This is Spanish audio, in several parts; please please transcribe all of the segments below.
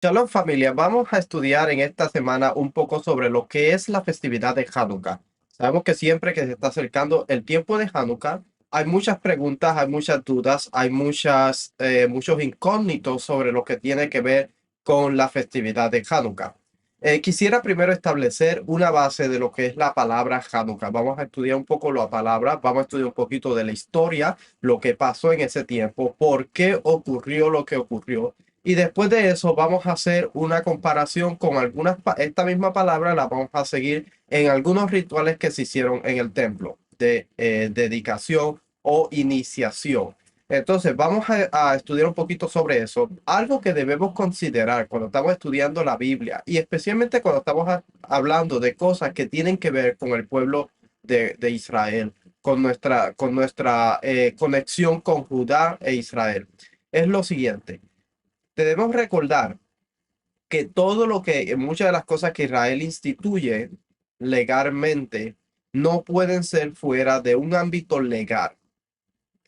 Shalom familia, vamos a estudiar en esta semana un poco sobre lo que es la festividad de Hanukkah. Sabemos que siempre que se está acercando el tiempo de Hanukkah, hay muchas preguntas, hay muchas dudas, hay muchos incógnitos sobre lo que tiene que ver con la festividad de Hanukkah. Quisiera primero establecer una base de lo que es la palabra Hanukkah. Vamos a estudiar un poco la palabra, vamos a estudiar un poquito de la historia, lo que pasó en ese tiempo, por qué ocurrió lo que ocurrió. Y después de eso vamos a hacer una comparación con esta misma palabra la vamos a seguir en algunos rituales que se hicieron en el templo de dedicación o iniciación. Entonces vamos a estudiar un poquito sobre eso. Algo que debemos considerar cuando estamos estudiando la Biblia y especialmente cuando estamos hablando de cosas que tienen que ver con el pueblo de Israel, con nuestra conexión con Judá e Israel, es lo siguiente. Debemos recordar que muchas de las cosas que Israel instituye legalmente no pueden ser fuera de un ámbito legal.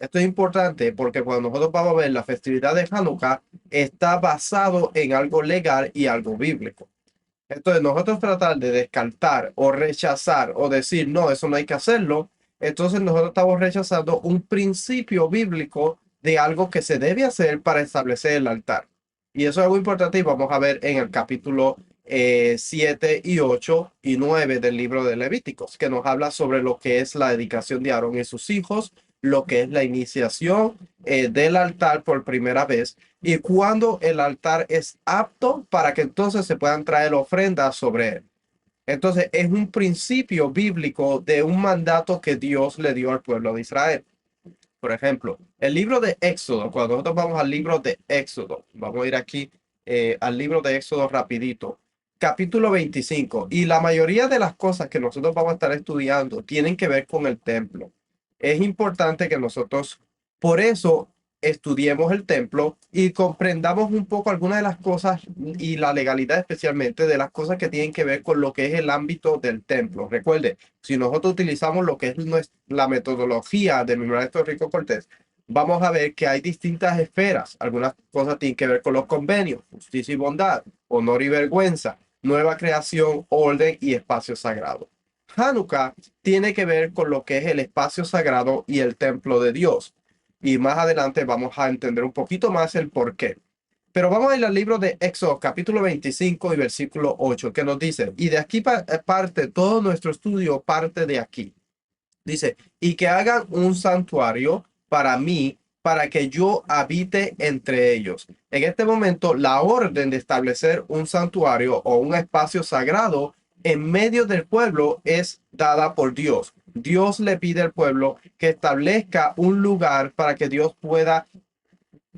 Esto es importante porque cuando nosotros vamos a ver la festividad de Hanukkah, está basado en algo legal y algo bíblico. Entonces, nosotros tratar de descartar o rechazar o decir, no, eso no hay que hacerlo, entonces nosotros estamos rechazando un principio bíblico de algo que se debe hacer para establecer el altar. Y eso es algo importante y vamos a ver en el capítulo 7 y 8 y 9 del libro de Levíticos, que nos habla sobre lo que es la dedicación de Aarón y sus hijos, lo que es la iniciación del altar por primera vez y cuando el altar es apto para que entonces se puedan traer ofrendas sobre él. Entonces es un principio bíblico de un mandato que Dios le dio al pueblo de Israel. Por ejemplo, el libro de Éxodo, cuando nosotros vamos al libro de Éxodo, vamos a ir aquí al libro de Éxodo rapidito, capítulo 25, y la mayoría de las cosas que nosotros vamos a estar estudiando tienen que ver con el templo. Es importante que nosotros, por eso, estudiemos el templo y comprendamos un poco algunas de las cosas y la legalidad especialmente de las cosas que tienen que ver con lo que es el ámbito del templo. Recuerde, si nosotros utilizamos lo que es la metodología de mi maestro Rico Cortés, vamos a ver que hay distintas esferas. Algunas cosas tienen que ver con los convenios, justicia y bondad, honor y vergüenza, nueva creación, orden y espacio sagrado. Hanukkah tiene que ver con lo que es el espacio sagrado y el templo de Dios. Y más adelante vamos a entender un poquito más el por qué. Pero vamos a ir al libro de Éxodo, capítulo 25 y versículo 8, que nos dice, y de aquí parte todo nuestro estudio, parte de aquí. Dice, y que hagan un santuario para mí, para que yo habite entre ellos. En este momento, la orden de establecer un santuario o un espacio sagrado en medio del pueblo es dada por Dios. Dios le pide al pueblo que establezca un lugar para que Dios pueda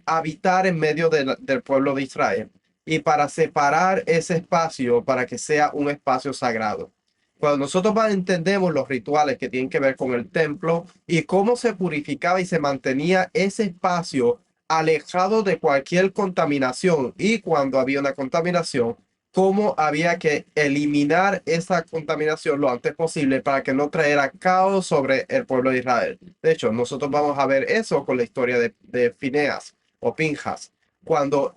habitar en medio del pueblo de Israel y para separar ese espacio para que sea un espacio sagrado. Cuando nosotros entendemos los rituales que tienen que ver con el templo y cómo se purificaba y se mantenía ese espacio alejado de cualquier contaminación y cuando había una contaminación, cómo había que eliminar esa contaminación lo antes posible para que no trajera caos sobre el pueblo de Israel. De hecho, nosotros vamos a ver eso con la historia de Fineas o Pinjas. Cuando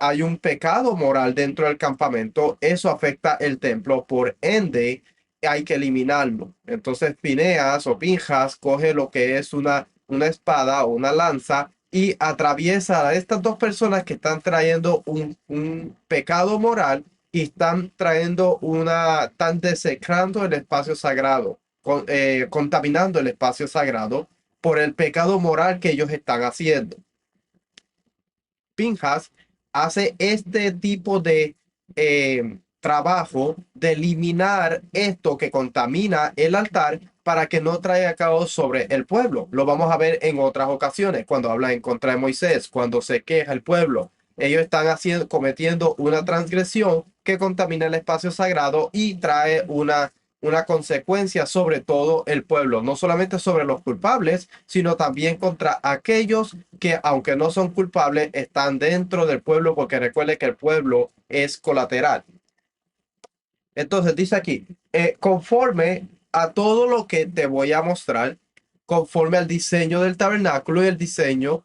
hay un pecado moral dentro del campamento, eso afecta el templo, por ende hay que eliminarlo. Entonces Fineas o Pinjas coge lo que es una espada o una lanza y atraviesa a estas dos personas que están trayendo un pecado moral y están desecrando el espacio sagrado, contaminando el espacio sagrado por el pecado moral que ellos están haciendo. Pinjas hace este tipo de trabajo de eliminar esto que contamina el altar para que no traiga caos sobre el pueblo. Lo vamos a ver en otras ocasiones, cuando habla en contra de Moisés, cuando se queja el pueblo. Ellos están cometiendo una transgresión que contamina el espacio sagrado y trae una consecuencia sobre todo el pueblo, no solamente sobre los culpables, sino también contra aquellos que, aunque no son culpables, están dentro del pueblo, porque recuerde que el pueblo es colateral. Entonces dice aquí, conforme a todo lo que te voy a mostrar, conforme al diseño del tabernáculo y el diseño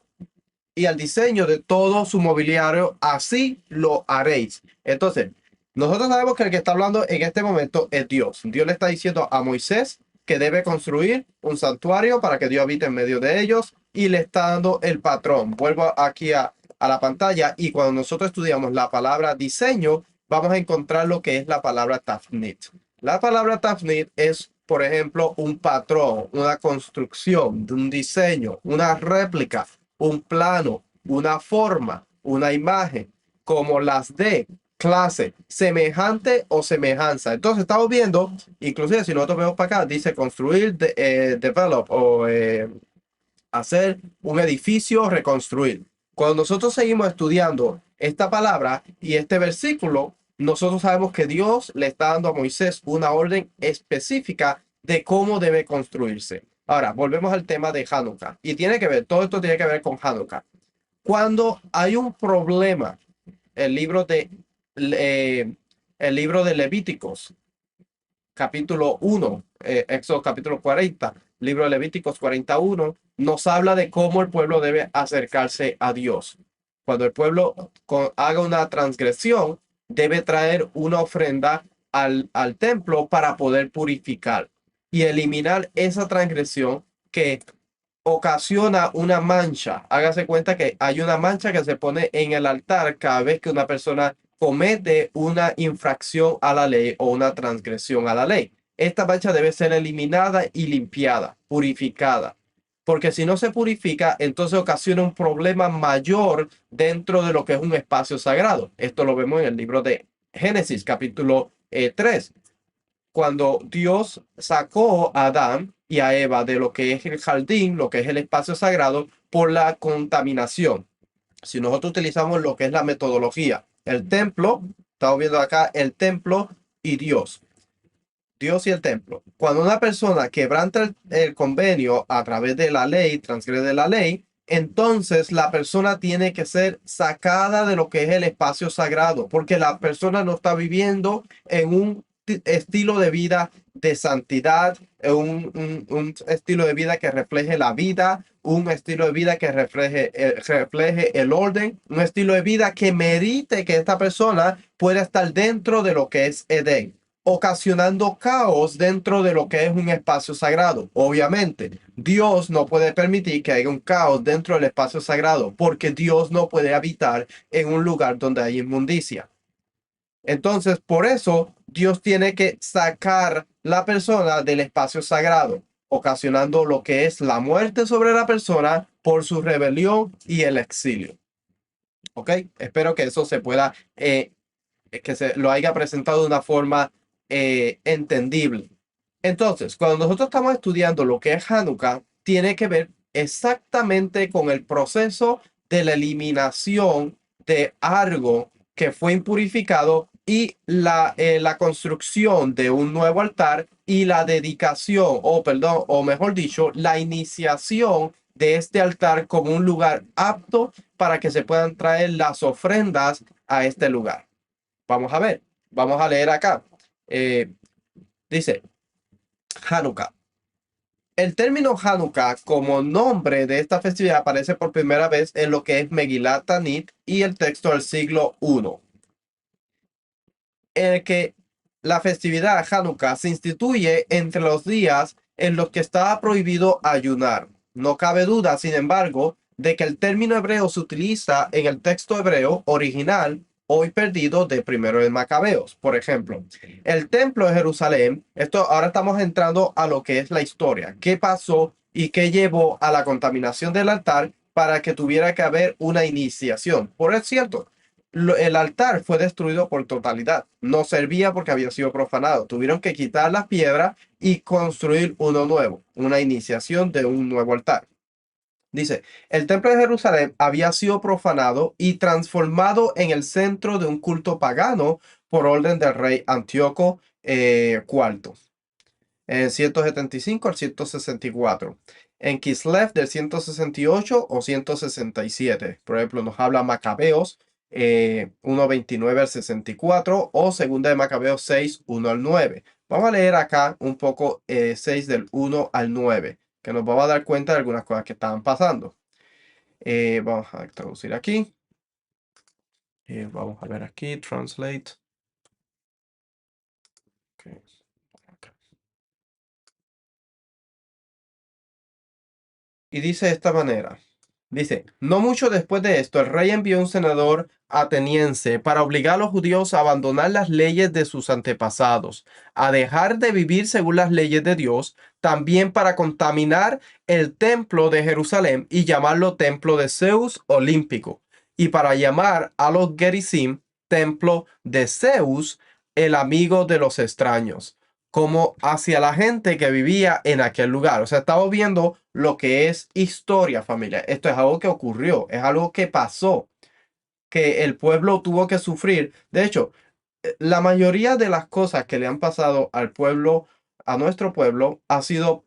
y al diseño de todo su mobiliario, así lo haréis. Entonces, nosotros sabemos que el que está hablando en este momento es Dios. Dios le está diciendo a Moisés que debe construir un santuario para que Dios habite en medio de ellos y le está dando el patrón. Vuelvo aquí a la pantalla y cuando nosotros estudiamos la palabra diseño, vamos a encontrar lo que es la palabra tafnit. La palabra tafnit es, por ejemplo, un patrón, una construcción, un diseño, una réplica, un plano, una forma, una imagen, como las de clase, semejante o semejanza. Entonces estamos viendo, inclusive si nosotros vemos para acá, dice construir, develop o hacer un edificio, reconstruir. Cuando nosotros seguimos estudiando esta palabra y este versículo, nosotros sabemos que Dios le está dando a Moisés una orden específica de cómo debe construirse. Ahora, volvemos al tema de Hanukkah. Y tiene que ver, todo esto tiene que ver con Hanukkah. Cuando hay un problema, el libro de, eh, el libro de Levíticos, capítulo 1, Éxodo capítulo 40, libro de Levíticos 41, nos habla de cómo el pueblo debe acercarse a Dios. Cuando el pueblo haga una transgresión, debe traer una ofrenda al templo para poder purificar y eliminar esa transgresión que ocasiona una mancha. Hágase cuenta que hay una mancha que se pone en el altar cada vez que una persona comete una infracción a la ley o una transgresión a la ley. Esta mancha debe ser eliminada y limpiada, purificada. Porque si no se purifica, entonces ocasiona un problema mayor dentro de lo que es un espacio sagrado. Esto lo vemos en el libro de Génesis, capítulo 3, cuando Dios sacó a Adán y a Eva de lo que es el jardín, lo que es el espacio sagrado, por la contaminación. Si nosotros utilizamos lo que es la metodología, el templo, estamos viendo acá el templo y Dios. Dios y el templo. Cuando una persona quebranta el convenio a través de la ley, transgrede la ley, entonces la persona tiene que ser sacada de lo que es el espacio sagrado, porque la persona no está viviendo en un estilo de vida de santidad, un estilo de vida que refleje la vida, un estilo de vida que refleje el orden, un estilo de vida que merite que esta persona pueda estar dentro de lo que es Edén, ocasionando caos dentro de lo que es un espacio sagrado. Obviamente, Dios no puede permitir que haya un caos dentro del espacio sagrado, porque Dios no puede habitar en un lugar donde hay inmundicia. Entonces, por eso, Dios tiene que sacar la persona del espacio sagrado, ocasionando lo que es la muerte sobre la persona por su rebelión y el exilio. ¿Ok? Espero que eso se pueda, que se lo haya presentado de una forma entendible. Entonces, cuando nosotros estamos estudiando lo que es Hanukkah, tiene que ver exactamente con el proceso de la eliminación de algo que fue impurificado y la construcción de un nuevo altar y la dedicación, o perdón, o mejor dicho, la iniciación de este altar como un lugar apto para que se puedan traer las ofrendas a este lugar. Vamos a ver, vamos a leer acá. Eh, Dice Hanukkah. El término Hanukkah como nombre de esta festividad aparece por primera vez en lo que es Megilat Tanit y el texto del siglo I, en el que la festividad Hanukkah se instituye entre los días en los que estaba prohibido ayunar. No cabe duda, sin embargo, de que el término hebreo se utiliza en el texto hebreo original hoy perdido de Primero de Macabeos. Por ejemplo, el templo de Jerusalén, esto ahora estamos entrando a lo que es la historia. ¿Qué pasó y qué llevó a la contaminación del altar para que tuviera que haber una iniciación? Por cierto, el altar fue destruido por totalidad. No servía porque había sido profanado. Tuvieron que quitar las piedras y construir uno nuevo, una iniciación de un nuevo altar. Dice, el templo de Jerusalén había sido profanado y transformado en el centro de un culto pagano por orden del rey Antíoco IV, en 175 al 164. En Kislev del 168 o 167. Por ejemplo, nos habla Macabeos 1:29 al 64 o segunda de Macabeos 6, 1 al 9. Vamos a leer acá un poco 6 del 1 al 9, que nos va a dar cuenta de algunas cosas que estaban pasando. Vamos a traducir aquí. Vamos a ver aquí, translate. Ok, acá. Y dice de esta manera. Dice, no mucho después de esto, el rey envió un senador ateniense para obligar a los judíos a abandonar las leyes de sus antepasados, a dejar de vivir según las leyes de Dios, también para contaminar el templo de Jerusalén y llamarlo templo de Zeus olímpico, y para llamar a los Gerizim templo de Zeus, el amigo de los extraños, como hacia la gente que vivía en aquel lugar. O sea, estamos viendo lo que es historia, familia. Esto es algo que ocurrió, es algo que pasó, que el pueblo tuvo que sufrir. De hecho, la mayoría de las cosas que le han pasado al pueblo, a nuestro pueblo, ha sido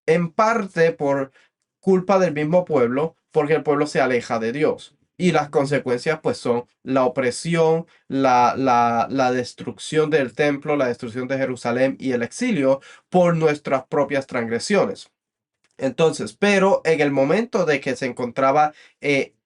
en parte por culpa del mismo pueblo, porque el pueblo se aleja de Dios. Y las consecuencias pues son la opresión, la destrucción del templo, la destrucción de Jerusalén y el exilio por nuestras propias transgresiones. Entonces, pero en el momento de que se encontraba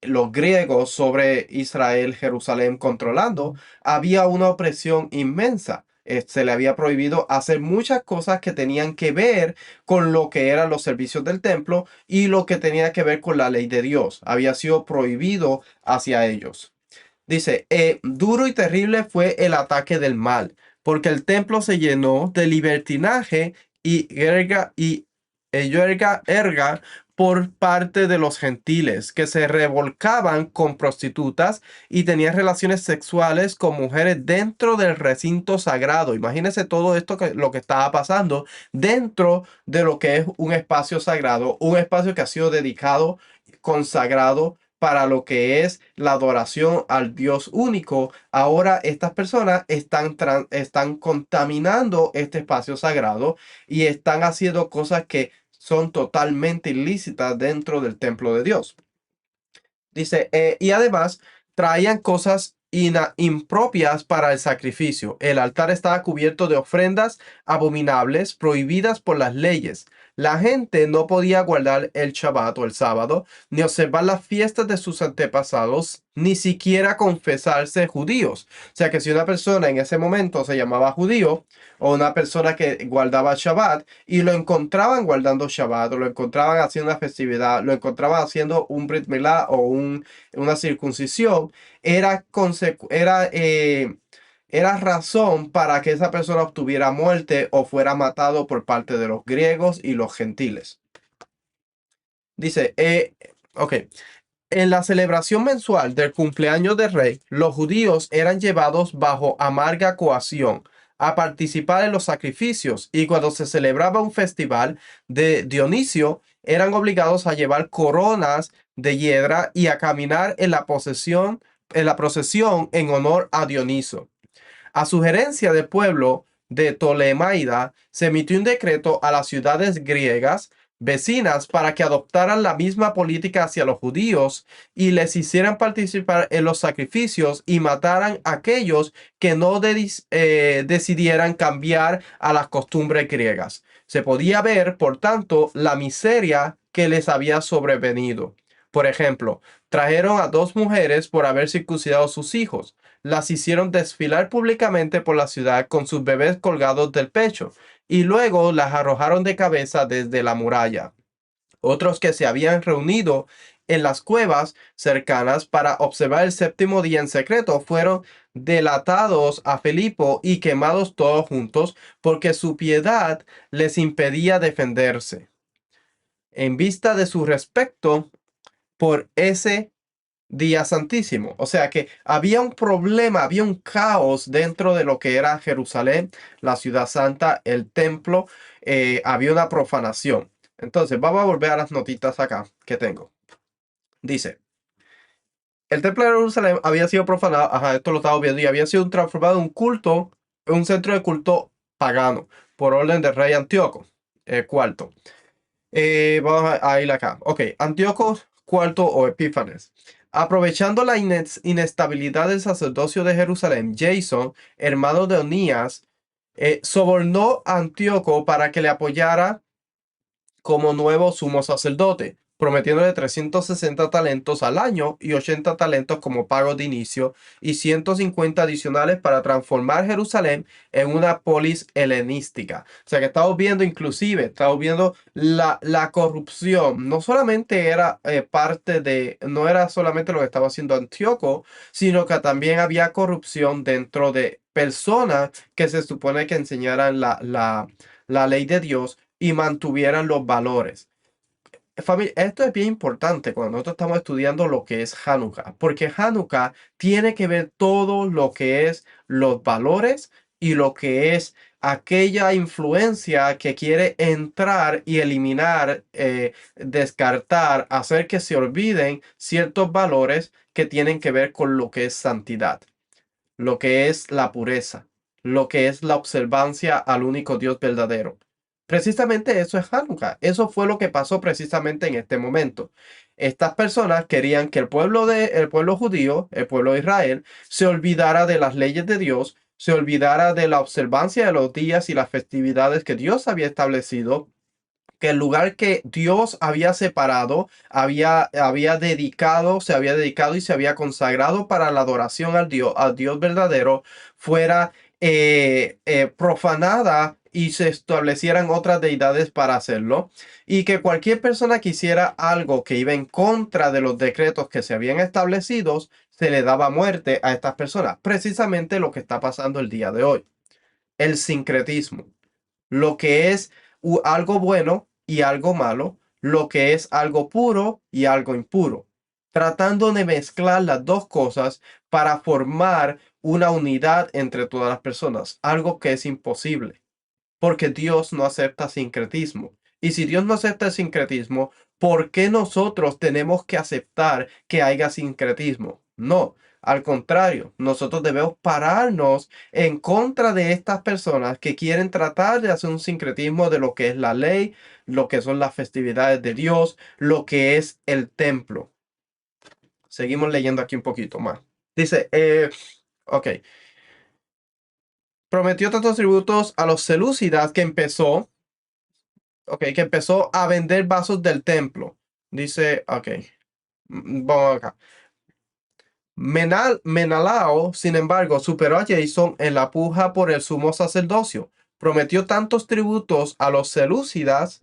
los griegos sobre Israel, Jerusalén controlando, había una opresión inmensa. Se le había prohibido hacer muchas cosas que tenían que ver con lo que eran los servicios del templo y lo que tenía que ver con la ley de Dios. Había sido prohibido hacia ellos. Dice, duro y terrible fue el ataque del mal, porque el templo se llenó de libertinaje y erga por parte de los gentiles, que se revolcaban con prostitutas y tenían relaciones sexuales con mujeres dentro del recinto sagrado. Imagínense todo esto lo que estaba pasando dentro de lo que es un espacio sagrado, un espacio que ha sido dedicado, consagrado para lo que es la adoración al Dios único. Ahora estas personas están contaminando este espacio sagrado y están haciendo cosas que son totalmente ilícitas dentro del templo de Dios. Dice, y además traían cosas impropias para el sacrificio. El altar estaba cubierto de ofrendas abominables prohibidas por las leyes. La gente no podía guardar el Shabbat o el sábado, ni observar las fiestas de sus antepasados, ni siquiera confesarse judíos. O sea que si una persona en ese momento se llamaba judío, o una persona que guardaba Shabbat, y lo encontraban guardando Shabbat, o lo encontraban haciendo una festividad, lo encontraban haciendo un Brit Milá o una circuncisión, era razón para que esa persona obtuviera muerte o fuera matado por parte de los griegos y los gentiles. Dice, ok. En la celebración mensual del cumpleaños del rey, los judíos eran llevados bajo amarga coacción a participar en los sacrificios, y cuando se celebraba un festival de Dionisio, eran obligados a llevar coronas de hiedra y a caminar en la procesión en honor a Dioniso. A sugerencia del pueblo de Ptolemaida, se emitió un decreto a las ciudades griegas vecinas para que adoptaran la misma política hacia los judíos y les hicieran participar en los sacrificios y mataran a aquellos que no decidieran cambiar a las costumbres griegas. Se podía ver, por tanto, la miseria que les había sobrevenido. Por ejemplo, trajeron a dos mujeres por haber circuncidado a sus hijos. Las hicieron desfilar públicamente por la ciudad con sus bebés colgados del pecho, y luego las arrojaron de cabeza desde la muralla. Otros que se habían reunido en las cuevas cercanas para observar el séptimo día en secreto fueron delatados a Filipo y quemados todos juntos, porque su piedad les impedía defenderse. En vista de su respeto por ese día santísimo. O sea que había un problema, había un caos dentro de lo que era Jerusalén, la ciudad santa, el templo. Había una profanación. Entonces, vamos a volver a las notitas acá que tengo. Dice, el templo de Jerusalén había sido profanado, ajá, esto lo estaba viendo, y había sido transformado en un culto, en un centro de culto pagano, por orden del rey Antíoco cuarto. Vamos a ir acá. Ok, Antíoco cuarto o Epífanes. Aprovechando la inestabilidad del sacerdocio de Jerusalén, Jason, hermano de Onías, sobornó a Antíoco para que le apoyara como nuevo sumo sacerdote. prometiéndole 360 talentos al año y 80 talentos como pago de inicio y 150 adicionales para transformar Jerusalén en una polis helenística. O sea que estamos viendo inclusive, estamos viendo la corrupción. No solamente era no era solamente lo que estaba haciendo Antíoco, sino que también había corrupción dentro de personas que se supone que enseñaran la ley de Dios y mantuvieran los valores. Familia, esto es bien importante cuando nosotros estamos estudiando lo que es Hanukkah, porque Hanukkah tiene que ver todo lo que es los valores y lo que es aquella influencia que quiere entrar y eliminar, descartar, hacer que se olviden ciertos valores que tienen que ver con lo que es santidad, lo que es la pureza, lo que es la observancia al único Dios verdadero. Precisamente eso es Hanukkah. Eso fue lo que pasó precisamente en este momento. Estas personas querían que el pueblo judío, el pueblo de Israel, se olvidara de las leyes de Dios, se olvidara de la observancia de los días y las festividades que Dios había establecido, que el lugar que Dios había separado, había dedicado, se había dedicado y se había consagrado para la adoración al Dios verdadero, fuera profanada y se establecieran otras deidades para hacerlo, y que cualquier persona que hiciera algo que iba en contra de los decretos que se habían establecido, se le daba muerte a estas personas. Precisamente lo que está pasando el día de hoy. El sincretismo, lo que es algo bueno y algo malo, lo que es algo puro y algo impuro, tratando de mezclar las dos cosas para formar una unidad entre todas las personas, algo que es imposible, porque Dios no acepta sincretismo. Y si Dios no acepta el sincretismo, ¿por qué nosotros tenemos que aceptar que haya sincretismo? No, al contrario, nosotros debemos pararnos en contra de estas personas que quieren tratar de hacer un sincretismo de lo que es la ley, lo que son las festividades de Dios, lo que es el templo. Seguimos leyendo aquí un poquito más. Dice, ok, prometió tantos tributos a los selúcidas que empezó a vender vasos del templo. Dice, ok, vamos acá. Menalao, sin embargo, superó a Jason en la puja por el sumo sacerdocio. Prometió tantos tributos a los seleucidas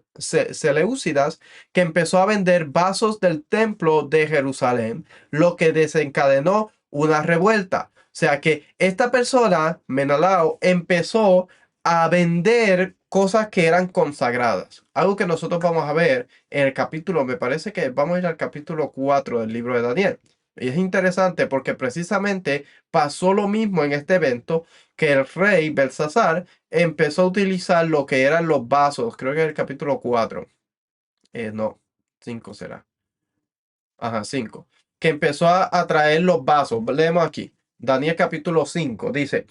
que empezó a vender vasos del templo de Jerusalén, lo que desencadenó una revuelta. O sea que esta persona, Menalao, empezó a vender cosas que eran consagradas. Algo que nosotros vamos a ver en el capítulo, me parece que vamos a ir al capítulo 4 del libro de Daniel. Y es interesante porque precisamente pasó lo mismo en este evento, que el rey Belsasar empezó a utilizar lo que eran los vasos, creo que es el capítulo 4, no, 5 será, ajá, 5, que empezó a traer los vasos. Leemos aquí, Daniel capítulo 5, dice,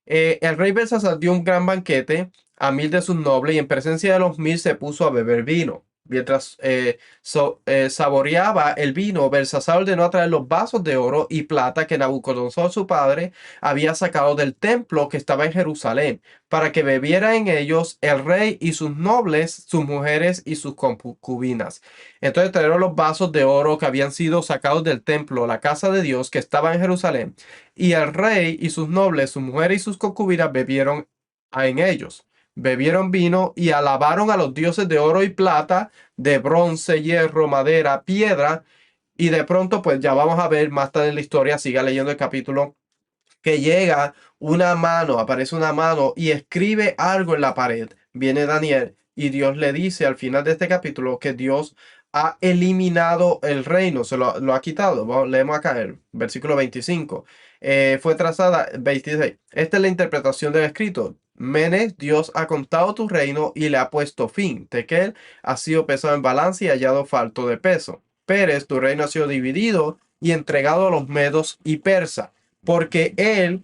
el rey Belsasar dio un gran banquete a 1000 de sus nobles y en presencia de los 1000 se puso a beber vino. Mientras saboreaba el vino, Belsasar ordenó a traer los vasos de oro y plata que Nabucodonosor, su padre, había sacado del templo que estaba en Jerusalén, para que bebiera en ellos el rey y sus nobles, sus mujeres y sus concubinas. Entonces trajeron los vasos de oro que habían sido sacados del templo, la casa de Dios que estaba en Jerusalén, y el rey y sus nobles, sus mujeres y sus concubinas bebieron en ellos. Bebieron vino y alabaron a los dioses de oro y plata, de bronce, hierro, madera, piedra. Y de pronto, pues ya vamos a ver más tarde en la historia, siga leyendo el capítulo, que llega una mano, aparece una mano y escribe algo en la pared. Viene Daniel y Dios le dice al final de este capítulo que Dios ha eliminado el reino, lo ha quitado. Leemos acá el versículo 25. Fue trazada 26. Esta es la interpretación del escrito. Menes, Dios ha contado tu reino y le ha puesto fin. Tekel ha sido pesado en balance y hallado falto de peso. Pérez, tu reino ha sido dividido y entregado a los medos y persas, porque él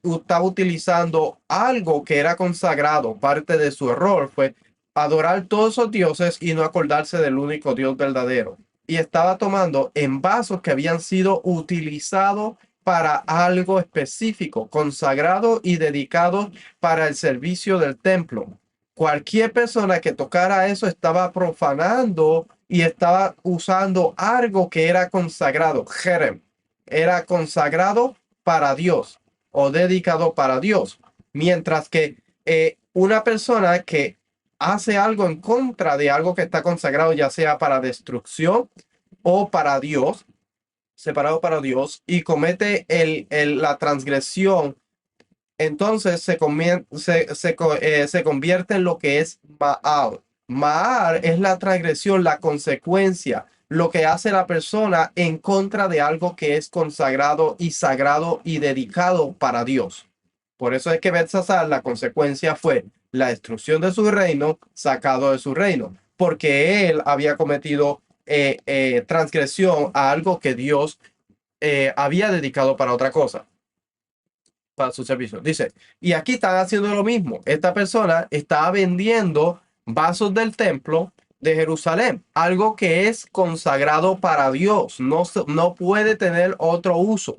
estaba utilizando algo que era consagrado. Parte de su error fue adorar todos esos dioses y no acordarse del único Dios verdadero. Y estaba tomando en vasos que habían sido utilizados para algo específico, consagrado y dedicado para el servicio del templo. Cualquier persona que tocara eso estaba profanando y estaba usando algo que era consagrado, jerem, era consagrado para Dios o dedicado para Dios, mientras que una persona que hace algo en contra de algo que está consagrado, ya sea para destrucción o para Dios, separado para Dios, y comete la transgresión, entonces se convierte en lo que es Ma'ar. Ma'ar es la transgresión, la consecuencia, lo que hace la persona en contra de algo que es consagrado y sagrado y dedicado para Dios. Por eso es que Belsasar, la consecuencia fue la destrucción de su reino, sacado de su reino, porque él había cometido transgresión a algo que Dios había dedicado para otra cosa, para su servicio. Dice, y aquí están haciendo lo mismo. Esta persona está vendiendo vasos del templo de Jerusalén, algo que es consagrado para Dios. No puede tener otro uso,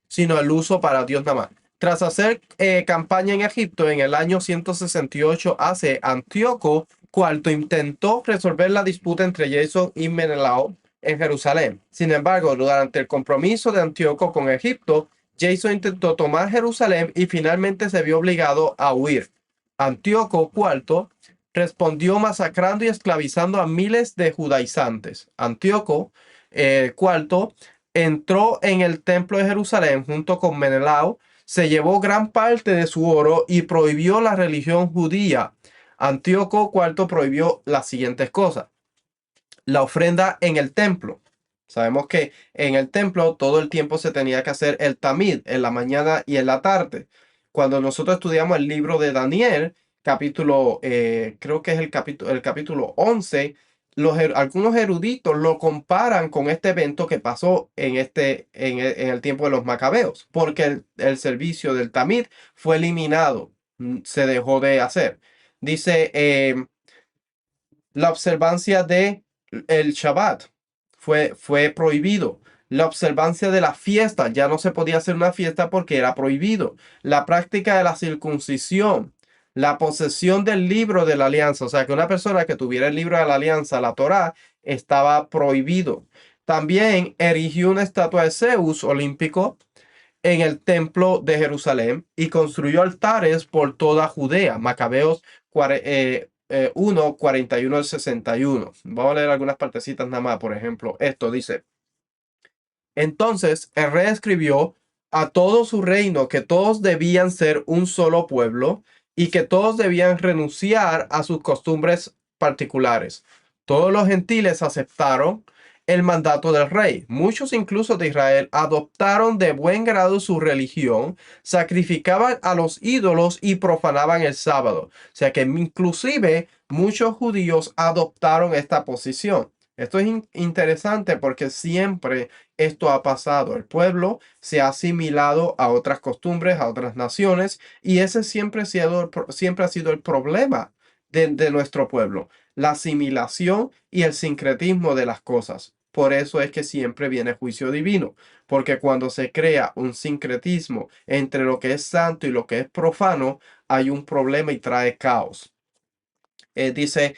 sino el uso para Dios nada más. Tras hacer campaña en Egipto en el año 168 AC, Antíoco IV intentó resolver la disputa entre Jason y Menelao en Jerusalén. Sin embargo, durante el compromiso de Antíoco con Egipto, Jason intentó tomar Jerusalén y finalmente se vio obligado a huir. Antíoco IV respondió masacrando y esclavizando a miles de judaizantes. Antíoco IV entró en el templo de Jerusalén junto con Menelao, se llevó gran parte de su oro y prohibió la religión judía. Antíoco IV prohibió las siguientes cosas: la ofrenda en el templo. Sabemos que en el templo todo el tiempo se tenía que hacer el tamid en la mañana y en la tarde. Cuando nosotros estudiamos el libro de Daniel, capítulo, creo que es el capítulo 11, algunos eruditos lo comparan con este evento que pasó en el tiempo de los macabeos, porque el servicio del tamid fue eliminado, se dejó de hacer. Dice, la observancia de el Shabbat fue prohibido. La observancia de la fiesta, ya no se podía hacer una fiesta porque era prohibido. La práctica de la circuncisión, la posesión del libro de la alianza, o sea que una persona que tuviera el libro de la alianza, la Torá, estaba prohibido. También erigió una estatua de Zeus olímpico en el templo de Jerusalén y construyó altares por toda Judea. Macabeos 1, 41 al 61. Vamos a leer algunas partecitas nada más. Por ejemplo, esto dice: entonces el rey escribió a todo su reino que todos debían ser un solo pueblo y que todos debían renunciar a sus costumbres particulares. Todos los gentiles aceptaron el mandato del rey. Muchos incluso de Israel adoptaron de buen grado su religión, sacrificaban a los ídolos y profanaban el sábado. O sea que inclusive muchos judíos adoptaron esta posición. Esto es interesante porque siempre esto ha pasado. El pueblo se ha asimilado a otras costumbres, a otras naciones, y ese siempre ha sido el problema de nuestro pueblo, la asimilación y el sincretismo de las cosas. Por eso es que siempre viene juicio divino, porque cuando se crea un sincretismo entre lo que es santo y lo que es profano, hay un problema y trae caos. Dice,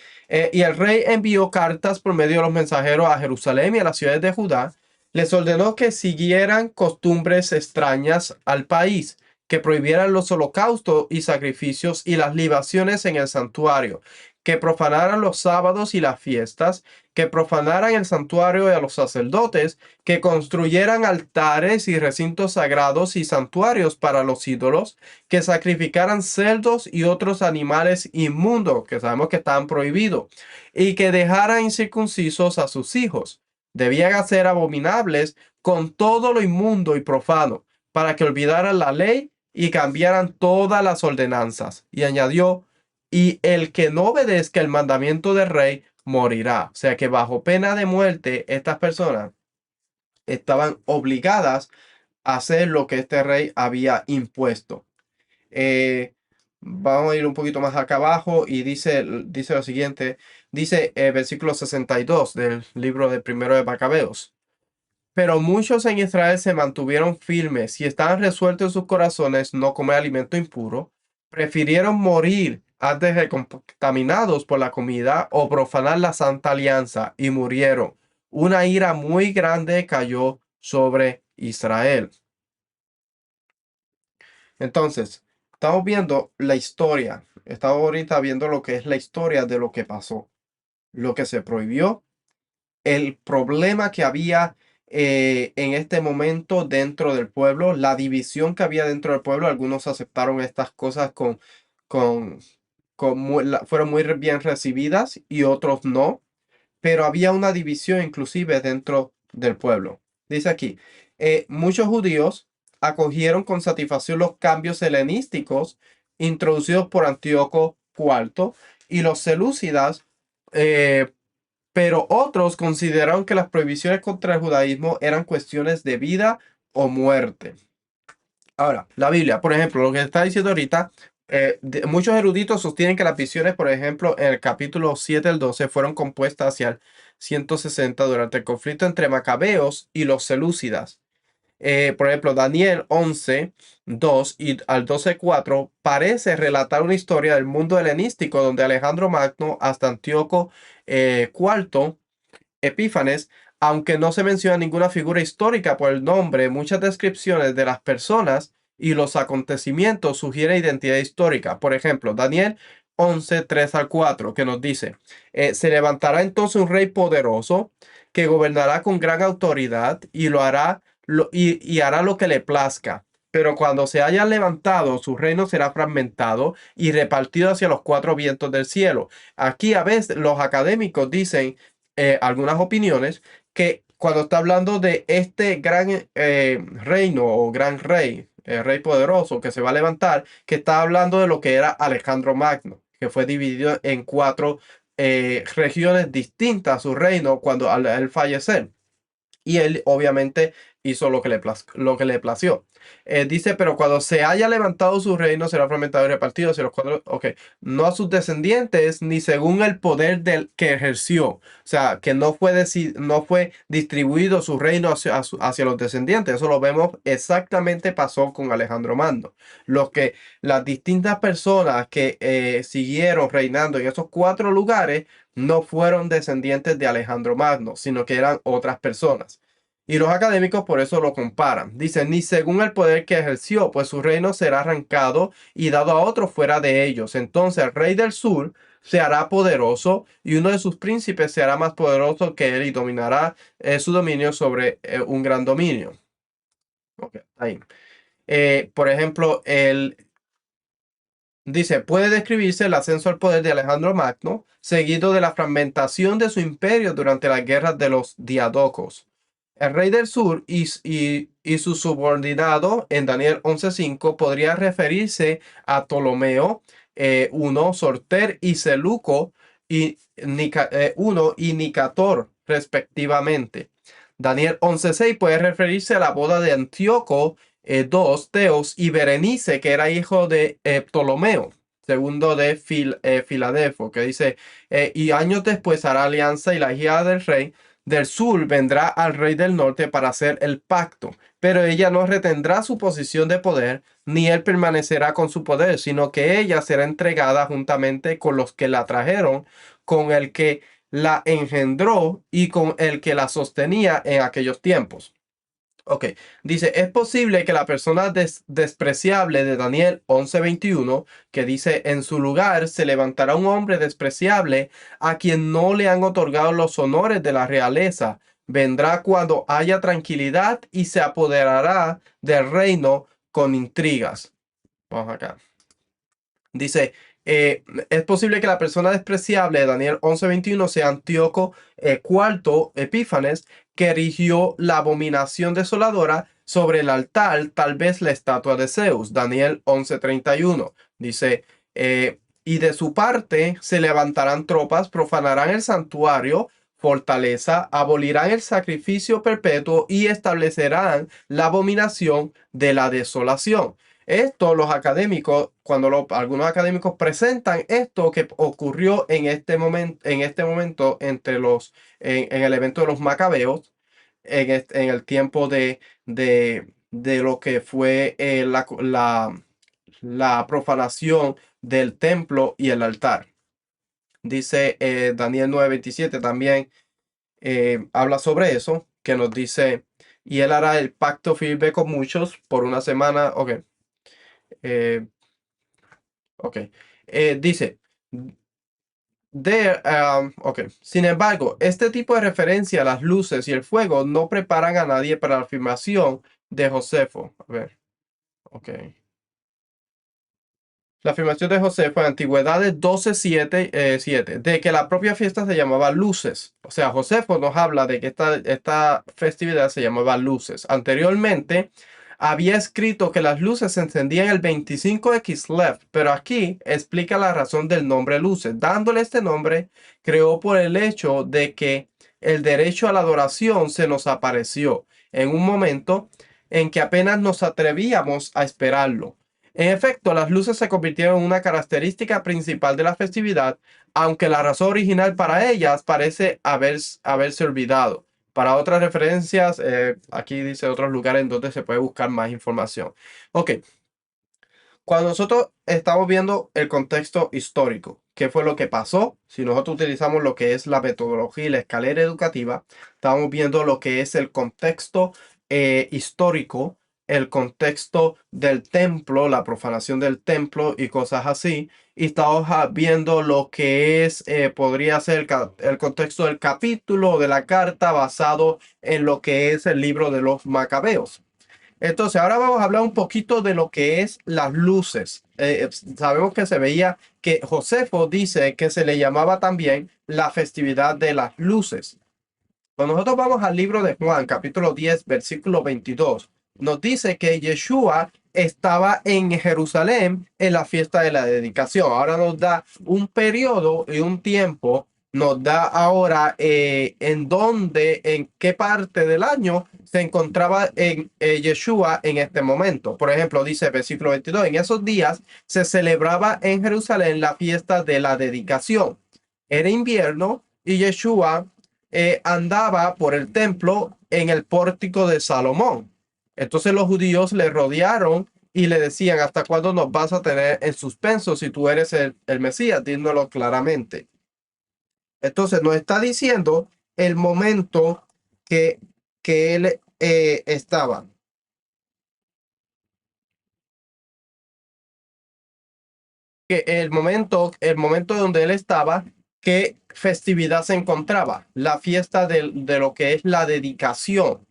y el rey envió cartas por medio de los mensajeros a Jerusalén y a las ciudades de Judá. Les ordenó que siguieran costumbres extrañas al país, que prohibieran los holocaustos y sacrificios y las libaciones en el santuario, que profanaran los sábados y las fiestas, que profanaran el santuario y a los sacerdotes, que construyeran altares y recintos sagrados y santuarios para los ídolos, que sacrificaran cerdos y otros animales inmundos, que sabemos que estaban prohibidos, y que dejaran incircuncisos a sus hijos. Debían hacer abominables con todo lo inmundo y profano, para que olvidaran la ley y cambiaran todas las ordenanzas. Y añadió, y el que no obedezca el mandamiento del rey morirá. O sea que bajo pena de muerte, estas personas estaban obligadas a hacer lo que este rey había impuesto. Eh, Vamos a ir un poquito más acá abajo y dice lo siguiente. Dice versículo 62 del libro de Primero de Macabeos. Pero muchos en Israel se mantuvieron firmes y estaban resueltos en sus corazones no comer alimento impuro. Prefirieron morir antes de contaminados por la comida o profanar la Santa Alianza y murieron. Una ira muy grande cayó sobre Israel. Entonces, estamos viendo la historia. Estamos ahorita viendo lo que es la historia de lo que pasó, lo que se prohibió, el problema que había en este momento dentro del pueblo, la división que había dentro del pueblo. Algunos aceptaron estas cosas con, fueron muy bien recibidas y otros no, pero había una división inclusive dentro del pueblo. Dice aquí, muchos judíos acogieron con satisfacción los cambios helenísticos introducidos por Antíoco IV y los selúcidas, eh, pero otros consideraron que las prohibiciones contra el judaísmo eran cuestiones de vida o muerte. Ahora, la Biblia, por ejemplo, lo que está diciendo ahorita, muchos eruditos sostienen que las visiones, por ejemplo, en el capítulo 7 al 12, fueron compuestas hacia el 160 durante el conflicto entre macabeos y los selúcidas. Por ejemplo, Daniel 11, 2 y al 12, 4 parece relatar una historia del mundo helenístico donde Alejandro Magno hasta Antíoco IV Epífanes, aunque no se menciona ninguna figura histórica por el nombre, muchas descripciones de las personas y los acontecimientos sugieren identidad histórica. Por ejemplo, Daniel 11, 3 al 4, que nos dice, se levantará entonces un rey poderoso que gobernará con gran autoridad y lo hará y hará lo que le plazca. Pero cuando se haya levantado, su reino será fragmentado y repartido hacia los cuatro vientos del cielo. Aquí a veces los académicos dicen algunas opiniones que cuando está hablando de este gran reino o gran rey, rey poderoso que se va a levantar, que está hablando de lo que era Alejandro Magno, que fue dividido en cuatro regiones distintas a su reino cuando al él fallecer. Y él obviamente hizo lo que le plació. Dice, pero cuando se haya levantado su reino, será fragmentado y repartido hacia los cuatro, ok, no a sus descendientes, ni según el poder del que ejerció. O sea, que no fue distribuido su reino hacia los descendientes. Eso lo vemos exactamente pasó con Alejandro Magno. Las distintas personas que siguieron reinando en esos cuatro lugares no fueron descendientes de Alejandro Magno, sino que eran otras personas. Y los académicos por eso lo comparan. Dicen, ni según el poder que ejerció, pues su reino será arrancado y dado a otro fuera de ellos. Entonces el rey del sur se hará poderoso y uno de sus príncipes se hará más poderoso que él y dominará su dominio sobre un gran dominio. Ok, ahí. Por ejemplo, dice, puede describirse el ascenso al poder de Alejandro Magno, seguido de la fragmentación de su imperio durante las guerras de los diadocos. El rey del sur y su subordinado en Daniel 11:5 podría referirse a Ptolomeo I, Sorter y Seleuco I y Nicator, respectivamente. Daniel 11:6 puede referirse a la boda de Antíoco II, Teos y Berenice, que era hijo de Ptolomeo, segundo de Filadelfo, que dice, y años después hará alianza y la hija del rey del sur vendrá al rey del norte para hacer el pacto, pero ella no retendrá su posición de poder, ni él permanecerá con su poder, sino que ella será entregada juntamente con los que la trajeron, con el que la engendró y con el que la sostenía en aquellos tiempos. Ok, dice, es posible que la persona despreciable de Daniel 11:21, que dice, en su lugar se levantará un hombre despreciable a quien no le han otorgado los honores de la realeza. Vendrá cuando haya tranquilidad y se apoderará del reino con intrigas. Vamos acá. Dice, es posible que la persona despreciable de Daniel 11:21 sea Antíoco IV Epífanes, que erigió la abominación desoladora sobre el altar, tal vez la estatua de Zeus. Daniel 11:31 dice, y de su parte se levantarán tropas, profanarán el santuario, fortaleza, abolirán el sacrificio perpetuo y establecerán la abominación de la desolación. Esto los académicos, algunos académicos presentan esto que ocurrió en este momento en el evento de los macabeos, en el tiempo de lo que fue la profanación del templo y el altar. Dice Daniel 9:27 también, habla sobre eso, que nos dice, y él hará el pacto firme con muchos por una semana. Ok, eh, ok. Dice, ok. Sin embargo, este tipo de referencia a las luces y el fuego no preparan a nadie para la afirmación de Josefo. A ver, ok. La afirmación de José fue Antigüedades 12:7, 7, de que la propia fiesta se llamaba Luces. O sea, Josefo nos habla de que esta festividad se llamaba Luces. Anteriormente había escrito que las luces se encendían el 25 de Kislev, pero aquí explica la razón del nombre Luces. Dándole este nombre, creó por el hecho de que el derecho a la adoración se nos apareció en un momento en que apenas nos atrevíamos a esperarlo. En efecto, las luces se convirtieron en una característica principal de la festividad, aunque la razón original para ellas parece haberse olvidado. Para otras referencias, aquí dice otros lugares en donde se puede buscar más información. Ok, cuando nosotros estamos viendo el contexto histórico, qué fue lo que pasó, si nosotros utilizamos lo que es la metodología y la escalera educativa, estamos viendo lo que es el contexto histórico, el contexto del templo, la profanación del templo y cosas así. Y estamos viendo lo que es, podría ser el contexto del capítulo de la carta basado en lo que es el libro de los Macabeos. Entonces, ahora vamos a hablar un poquito de lo que es las luces. Sabemos que se veía que Josefo dice que se le llamaba también la festividad de las luces. Cuando nosotros vamos al libro de Juan, capítulo 10, versículo 22, nos dice que Yeshua estaba en Jerusalén en la fiesta de la dedicación. Ahora nos da un periodo y un tiempo, nos da ahora en dónde, en qué parte del año se encontraba en Yeshua en este momento. Por ejemplo, dice versículo 22, en esos días se celebraba en Jerusalén la fiesta de la dedicación. Era invierno y Yeshua andaba por el templo en el pórtico de Salomón. Entonces los judíos le rodearon y le decían, ¿hasta cuándo nos vas a tener en suspenso si tú eres el Mesías? Dínoslo claramente. Entonces nos está diciendo el momento que, que él estaba. Que el momento donde él estaba, qué festividad se encontraba. La fiesta de lo que es la dedicación.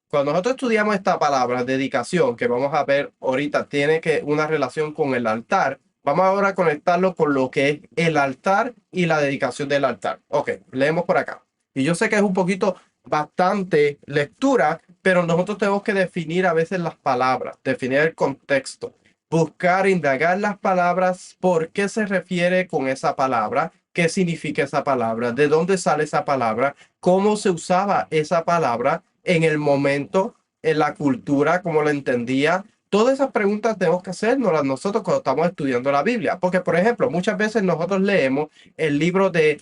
Cuando nosotros estudiamos esta palabra, dedicación, que vamos a ver ahorita, tiene que una relación con el altar. Vamos ahora a conectarlo con lo que es el altar y la dedicación del altar. Ok, leemos por acá. Y yo sé que es un poquito bastante lectura, pero nosotros tenemos que definir a veces las palabras, definir el contexto, buscar, indagar las palabras, por qué se refiere con esa palabra, qué significa esa palabra, de dónde sale esa palabra, cómo se usaba esa palabra en el momento, en la cultura, como lo entendía. Todas esas preguntas tenemos que hacernos nosotros cuando estamos estudiando la Biblia. Porque, por ejemplo, muchas veces nosotros leemos el libro de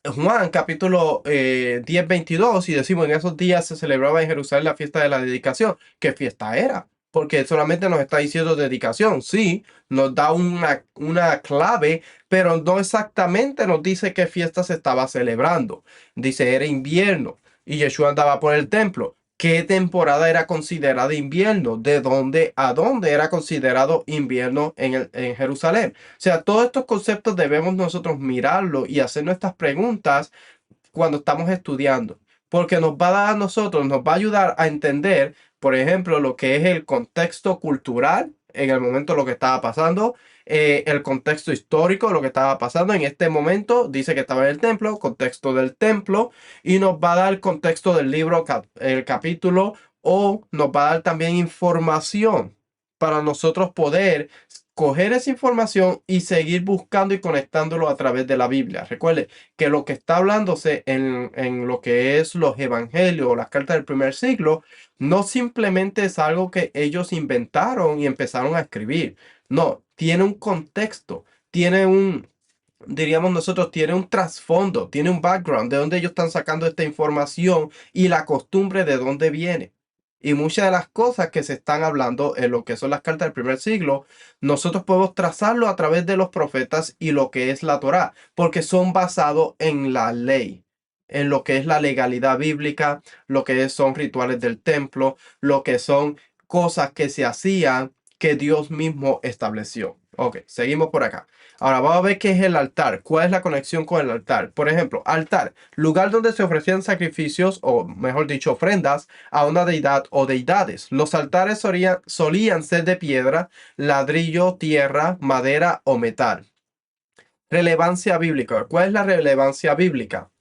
Juan, capítulo 10, 22, y decimos, en esos días se celebraba en Jerusalén la fiesta de la dedicación. ¿Qué fiesta era? Porque solamente nos está diciendo dedicación. Sí, nos da una clave, pero no exactamente nos dice qué fiesta se estaba celebrando. Dice, era invierno y Yeshua andaba por el templo. ¿Qué temporada era considerada invierno? ¿De dónde a dónde era considerado invierno en Jerusalén? O sea, todos estos conceptos debemos nosotros mirarlo y hacer nuestras preguntas cuando estamos estudiando, porque nos va a dar a nosotros, nos va a ayudar a entender, por ejemplo, lo que es el contexto cultural en el momento lo que estaba pasando, el contexto histórico, lo que estaba pasando en este momento, dice que estaba en el templo, contexto del templo, y nos va a dar el contexto del libro, el capítulo, o nos va a dar también información para nosotros poder coger esa información y seguir buscando y conectándolo a través de la Biblia. Recuerde que lo que está hablándose en lo que es los evangelios o las cartas del primer siglo, no simplemente es algo que ellos inventaron y empezaron a escribir. No, tiene un contexto, tiene diríamos nosotros, tiene un trasfondo, tiene un background de dónde ellos están sacando esta información y la costumbre de dónde viene. Y muchas de las cosas que se están hablando en lo que son las cartas del primer siglo, nosotros podemos trazarlo a través de los profetas y lo que es la Torá, porque son basados en la ley, en lo que es la legalidad bíblica, lo que son rituales del templo, lo que son cosas que se hacían que Dios mismo estableció. Ok, seguimos por acá. Ahora vamos a ver qué es el altar. ¿Cuál es la conexión con el altar? Por ejemplo, altar, lugar donde se ofrecían sacrificios o, mejor dicho, ofrendas a una deidad o deidades. Los altares solían ser de piedra, ladrillo, tierra, madera o metal. Relevancia bíblica. ¿Cuál es la relevancia bíblica?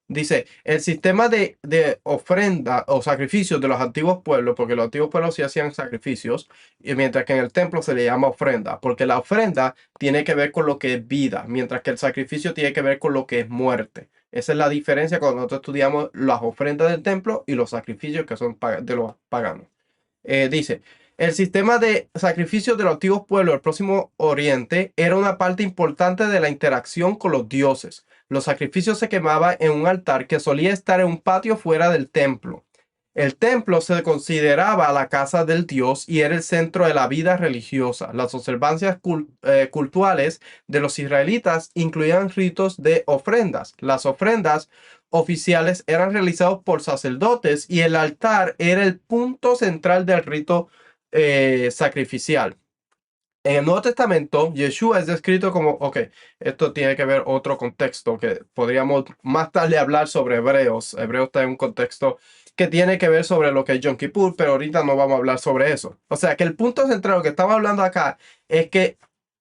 Dice, el sistema de ofrenda o sacrificios de los antiguos pueblos, porque los antiguos pueblos sí hacían sacrificios, y mientras que en el templo se le llama ofrenda, porque la ofrenda tiene que ver con lo que es vida, mientras que el sacrificio tiene que ver con lo que es muerte. Esa es la diferencia cuando nosotros estudiamos las ofrendas del templo y los sacrificios que son de los paganos. Dice, el sistema de sacrificios de los antiguos pueblos del Próximo Oriente era una parte importante de la interacción con los dioses. Los sacrificios se quemaban en un altar que solía estar en un patio fuera del templo. El templo se consideraba la casa del dios y era el centro de la vida religiosa. Las observancias cultuales de los israelitas incluían ritos de ofrendas. Las ofrendas oficiales eran realizados por sacerdotes y el altar era el punto central del rito sacrificial. En el Nuevo Testamento, Yeshua es descrito como, ok, esto tiene que ver otro contexto que podríamos más tarde hablar sobre Hebreos. Hebreos está en un contexto que tiene que ver sobre lo que es Yom Kippur, pero ahorita no vamos a hablar sobre eso. O sea que el punto central, lo que estamos hablando acá, es que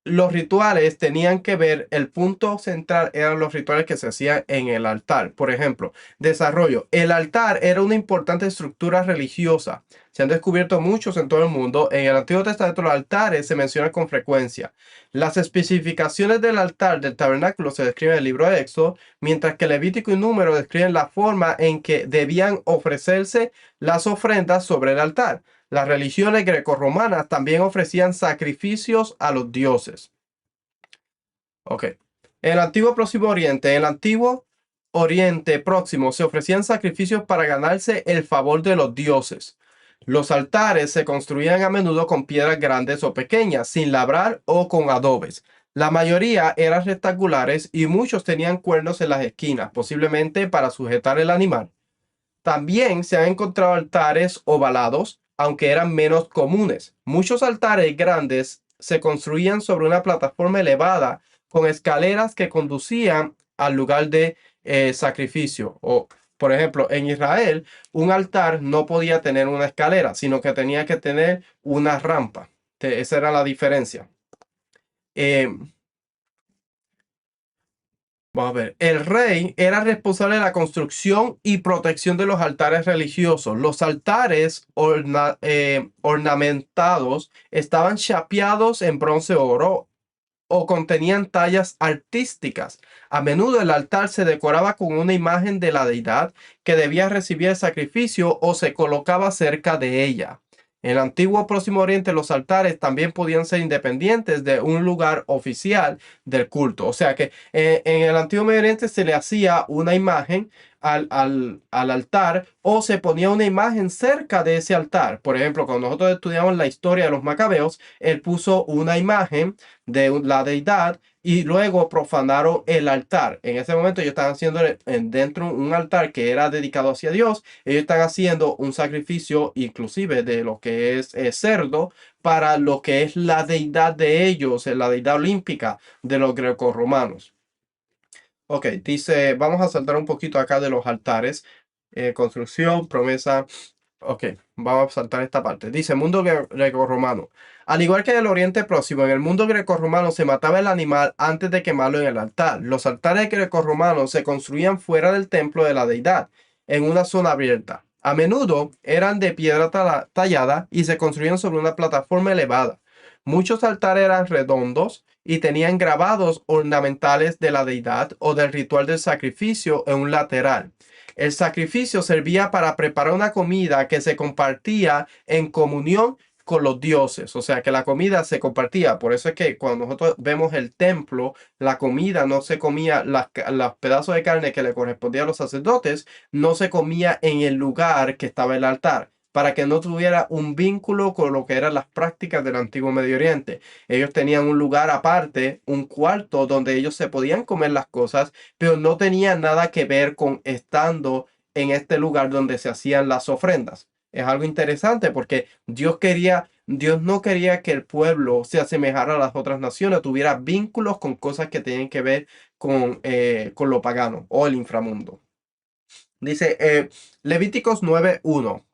los rituales tenían que ver, el punto central eran los rituales que se hacían en el altar. Por ejemplo, desarrollo. El altar era una importante estructura religiosa. Se han descubierto muchos en todo el mundo. En el Antiguo Testamento los altares se mencionan con frecuencia. Las especificaciones del altar del tabernáculo se describen en el libro de Éxodo, mientras que Levítico y Número describen la forma en que debían ofrecerse las ofrendas sobre el altar. Las religiones grecorromanas también ofrecían sacrificios a los dioses. Ok. En el antiguo Próximo Oriente, en el antiguo Oriente Próximo se ofrecían sacrificios para ganarse el favor de los dioses. Los altares se construían a menudo con piedras grandes o pequeñas, sin labrar o con adobes. La mayoría eran rectangulares y muchos tenían cuernos en las esquinas, posiblemente para sujetar el animal. También se han encontrado altares ovalados, aunque eran menos comunes. Muchos altares grandes se construían sobre una plataforma elevada con escaleras que conducían al lugar de sacrificio. O, por ejemplo, en Israel, un altar no podía tener una escalera, sino que tenía que tener una rampa. Esa era la diferencia. Eh, Vamos a ver, el rey era responsable de la construcción y protección de los altares religiosos. Los altares ornamentados estaban chapeados en bronce o oro o contenían tallas artísticas. A menudo el altar se decoraba con una imagen de la deidad que debía recibir el sacrificio o se colocaba cerca de ella. En el antiguo Próximo Oriente los altares también podían ser independientes de un lugar oficial del culto. O sea que en el antiguo Medio Oriente se le hacía una imagen al altar o se ponía una imagen cerca de ese altar. Por ejemplo, cuando nosotros estudiamos la historia de los macabeos, él puso una imagen de la deidad y luego profanaron el altar. En ese momento ellos estaban haciendo dentro un altar que era dedicado hacia Dios. Ellos están haciendo un sacrificio inclusive de lo que es cerdo para lo que es la deidad de ellos, la deidad olímpica de los grecorromanos. Ok, dice, vamos a saltar un poquito acá de los altares. Construcción, promesa. Ok, vamos a saltar esta parte. Dice, mundo grecorromano. Al igual que en el Oriente Próximo, en el mundo grecorromano se mataba el animal antes de quemarlo en el altar. Los altares grecorromanos se construían fuera del templo de la deidad, en una zona abierta. A menudo eran de piedra tallada y se construían sobre una plataforma elevada. Muchos altares eran redondos y tenían grabados ornamentales de la deidad o del ritual del sacrificio en un lateral. El sacrificio servía para preparar una comida que se compartía en comunión con los dioses, o sea que la comida se compartía. Por eso es que cuando nosotros vemos el templo, la comida no se comía, los pedazos de carne que le correspondía a los sacerdotes, no se comía en el lugar que estaba el altar. para que no tuviera un vínculo con lo que eran las prácticas del antiguo Medio Oriente. Ellos tenían un lugar aparte, un cuarto donde ellos se podían comer las cosas, pero no tenía nada que ver con estando en este lugar donde se hacían las ofrendas. Es algo interesante porque Dios no quería que el pueblo se asemejara a las otras naciones, tuviera vínculos con cosas que tienen que ver con lo pagano o el inframundo. Dice Levíticos 9:1,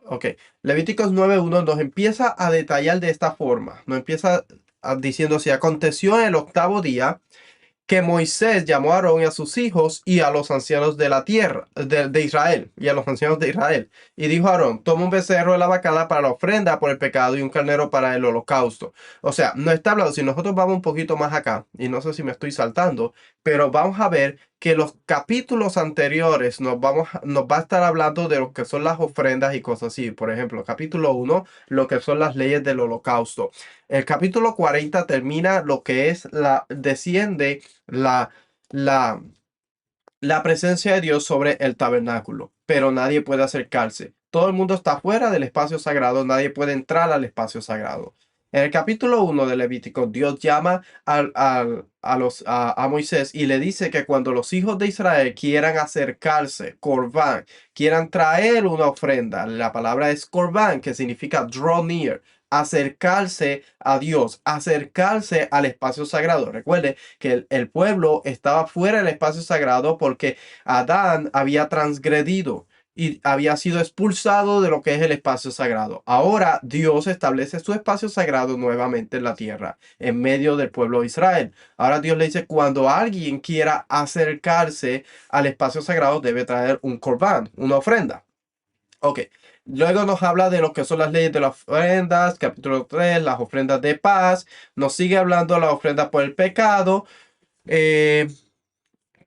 ok, Levíticos 9:1 nos empieza a detallar de esta forma, nos empieza diciendo así: aconteció en el octavo día que Moisés llamó a Aarón y a sus hijos y a los ancianos de la tierra, de Israel, y a los ancianos de Israel. Y dijo a Aarón: toma un becerro de la vacada para la ofrenda por el pecado y un carnero para el holocausto. O sea, no está hablando, si nosotros vamos un poquito más acá, y no sé si me estoy saltando, pero vamos a ver que los capítulos anteriores nos va a estar hablando de lo que son las ofrendas y cosas así. Por ejemplo, capítulo 1, lo que son las leyes del holocausto. El capítulo 40 termina lo que es desciende la, la, la presencia de Dios sobre el tabernáculo, pero nadie puede acercarse. Todo el mundo está fuera del espacio sagrado, nadie puede entrar al espacio sagrado. En el capítulo 1 de Levítico, Dios llama a Moisés y le dice que cuando los hijos de Israel quieran acercarse, Corbán, quieran traer una ofrenda, la palabra es Corbán, que significa draw near, acercarse a Dios, acercarse al espacio sagrado. Recuerde que el pueblo estaba fuera del espacio sagrado porque Adán había transgredido y había sido expulsado de lo que es el espacio sagrado. Ahora Dios establece su espacio sagrado nuevamente en la tierra, en medio del pueblo de Israel. Ahora Dios le dice: cuando alguien quiera acercarse al espacio sagrado, debe traer un corbán, una ofrenda. Ok. Luego nos habla de lo que son las leyes de las ofrendas, capítulo 3, las ofrendas de paz. Nos sigue hablando de las ofrendas por el pecado. eh,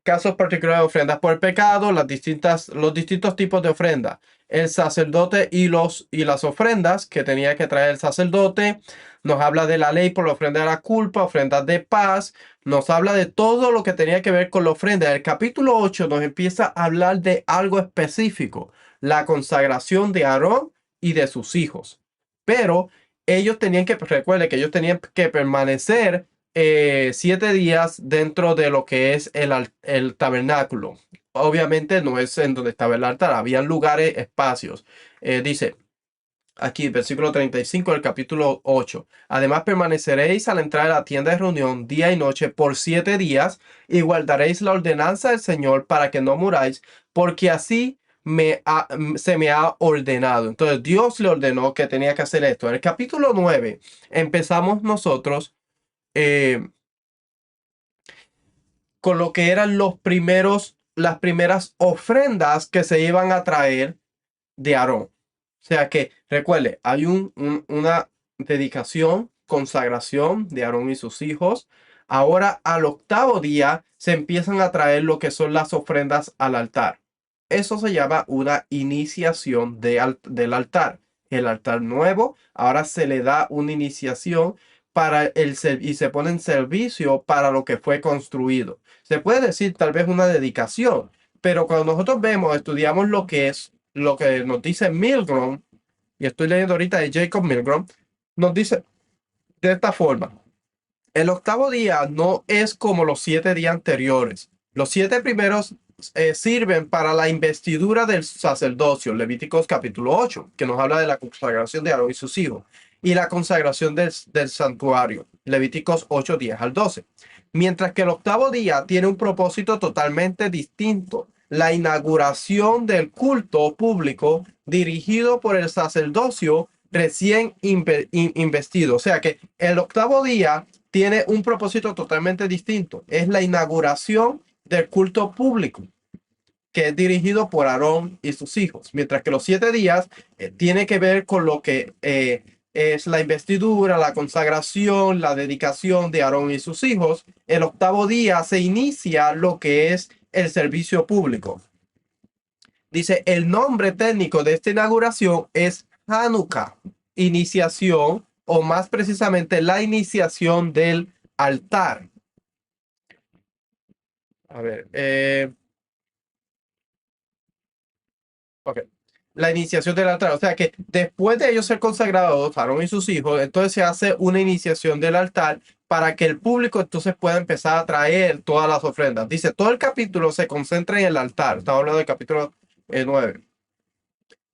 Casos particulares de ofrendas por el pecado, los distintos tipos de ofrenda, el sacerdote y las ofrendas que tenía que traer el sacerdote. Nos habla de la ley por la ofrenda de la culpa, ofrendas de paz. Nos habla de todo lo que tenía que ver con la ofrenda. El capítulo 8 nos empieza a hablar de algo específico: la consagración de Aarón y de sus hijos. Pero ellos tenían que, recuerde que ellos tenían que permanecer 7 días dentro de lo que es el tabernáculo. Obviamente no es en donde estaba el altar, habían lugares, espacios. Dice aquí, versículo 35 del capítulo 8: además permaneceréis a la entrada de la tienda de reunión día y noche por 7 días, y guardaréis la ordenanza del Señor para que no muráis, porque así se me ha ordenado. Entonces Dios le ordenó que tenía que hacer esto. En el capítulo 9 empezamos nosotros eh, con lo que eran las primeras ofrendas que se iban a traer de Aarón. O sea que, recuerde, hay una dedicación, consagración de Aarón y sus hijos. Ahora, al octavo día, se empiezan a traer lo que son las ofrendas al altar. Eso se llama una iniciación del altar. El altar nuevo, ahora se le da una iniciación y se pone en servicio para lo que fue construido. Se puede decir tal vez una dedicación, pero cuando nosotros estudiamos lo que nos dice Milgrom, y estoy leyendo ahorita de Jacob Milgrom, nos dice de esta forma: el octavo día no es como los 7 días anteriores. Los 7 primeros sirven para la investidura del sacerdocio, Levíticos capítulo 8, que nos habla de la consagración de Aarón y sus hijos, y la consagración del santuario, Levíticos 8, 10 al 12. Mientras que el octavo día tiene un propósito totalmente distinto: la inauguración del culto público dirigido por el sacerdocio recién investido. O sea que el octavo día tiene un propósito totalmente distinto. Es la inauguración del culto público, que es dirigido por Aarón y sus hijos, mientras que los 7 días tiene que ver con lo que es la investidura, la consagración, la dedicación de Aarón y sus hijos. El octavo día se inicia lo que es el servicio público. Dice: el nombre técnico de esta inauguración es Hanukkah, iniciación, o más precisamente la iniciación del altar. A ver, ok. la iniciación del altar. O sea que después de ellos ser consagrados, Aarón y sus hijos, entonces se hace una iniciación del altar para que el público entonces pueda empezar a traer todas las ofrendas. Dice, todo el capítulo se concentra en el altar. Estamos hablando del capítulo 9.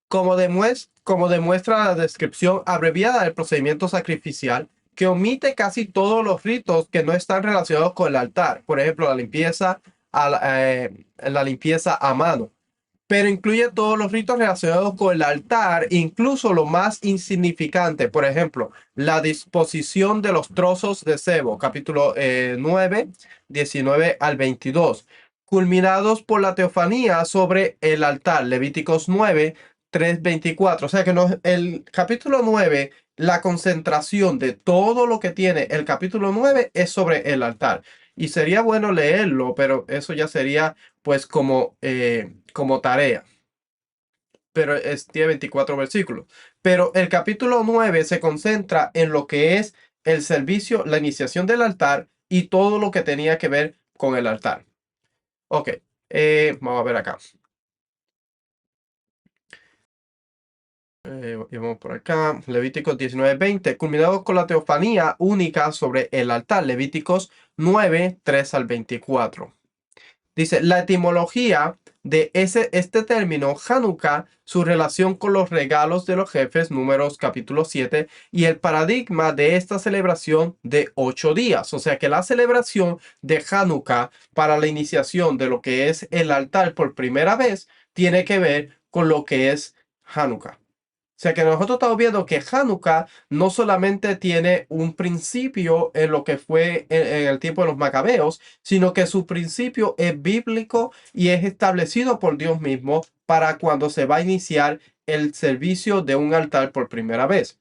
Como demuestra la descripción abreviada del procedimiento sacrificial, que omite casi todos los ritos que no están relacionados con el altar. Por ejemplo, la limpieza a mano, pero incluye todos los ritos relacionados con el altar, incluso lo más insignificante. Por ejemplo, la disposición de los trozos de cebo, capítulo 9, 19 al 22, culminados por la teofanía sobre el altar, Levíticos 9, 3, 24. O sea que el capítulo 9, la concentración de todo lo que tiene el capítulo 9 es sobre el altar. Y sería bueno leerlo, pero eso ya sería pues como tarea. Pero tiene 24 versículos. Pero el capítulo 9 se concentra en lo que es el servicio, la iniciación del altar y todo lo que tenía que ver con el altar. Ok, vamos a ver acá. Y vamos por acá. Levíticos 19:20, culminado con la teofanía única sobre el altar. Levíticos 9, 3 al 24. Dice, la etimología de este término, Hanukkah, su relación con los regalos de los jefes, Números capítulo 7, y el paradigma de esta celebración de 8 días. O sea que la celebración de Hanukkah para la iniciación de lo que es el altar por primera vez tiene que ver con lo que es Hanukkah. O sea que nosotros estamos viendo que Hanukkah no solamente tiene un principio en lo que fue en el tiempo de los macabeos, sino que su principio es bíblico y es establecido por Dios mismo para cuando se va a iniciar el servicio de un altar por primera vez.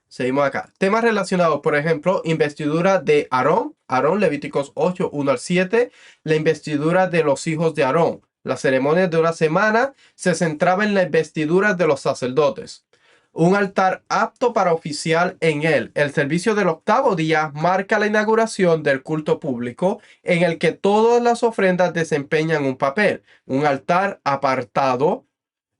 Seguimos acá. Temas relacionados, por ejemplo, investidura de Aarón, Levíticos 8, 1 al 7, la investidura de los hijos de Aarón. La ceremonia de una semana se centraba en la investidura de los sacerdotes. Un altar apto para oficiar en él. El servicio del octavo día marca la inauguración del culto público en el que todas las ofrendas desempeñan un papel. Un altar apartado.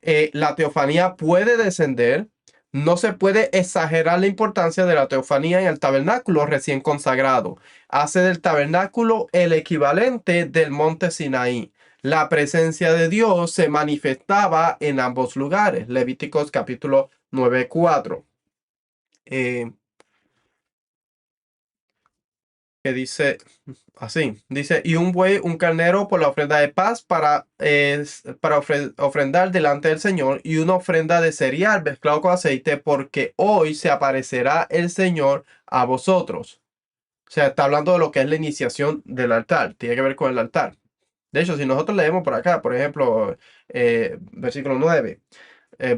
La teofanía puede descender. No se puede exagerar la importancia de la teofanía en el tabernáculo recién consagrado. Hace del tabernáculo el equivalente del monte Sinaí. La presencia de Dios se manifestaba en ambos lugares. Levíticos capítulo 9:4. Que dice así, dice, y un buey, un carnero por la ofrenda de paz para ofrendar delante del Señor, y una ofrenda de cereal mezclado con aceite, porque hoy se aparecerá el Señor a vosotros. O sea, está hablando de lo que es la iniciación del altar, tiene que ver con el altar. De hecho, si nosotros leemos por acá, por ejemplo, versículo 9.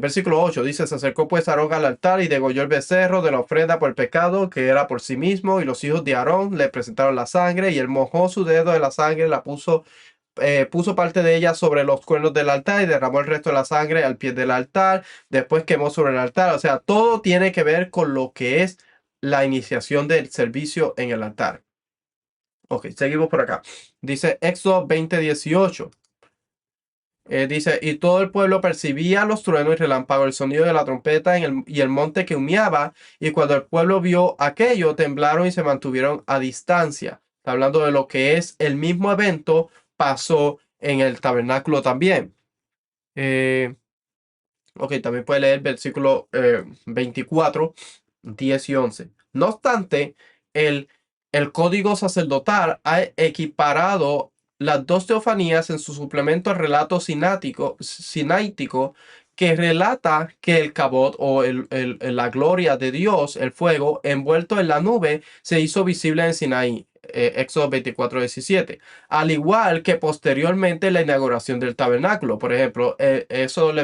Versículo 8 dice, se acercó pues Aarón al altar y degolló el becerro de la ofrenda por el pecado, que era por sí mismo, y los hijos de Aarón le presentaron la sangre, y él mojó su dedo de la sangre, puso parte de ella sobre los cuernos del altar y derramó el resto de la sangre al pie del altar, después quemó sobre el altar. O sea, todo tiene que ver con lo que es la iniciación del servicio en el altar. Ok, seguimos por acá. Dice Éxodo 20:18. Dice, y todo el pueblo percibía los truenos y relámpagos, el sonido de la trompeta y el monte que humeaba, y cuando el pueblo vio aquello, temblaron y se mantuvieron a distancia. Está hablando de lo que es el mismo evento, pasó en el tabernáculo también. Ok, también puede leer versículo 24, 10 y 11. No obstante, el código sacerdotal ha equiparado las dos teofanías en su suplemento al relato sinaítico que relata que el cabot o la gloria de Dios, el fuego envuelto en la nube, se hizo visible en Sinaí. Éxodo 24:17, al igual que posteriormente la inauguración del tabernáculo. Por ejemplo, Éxodo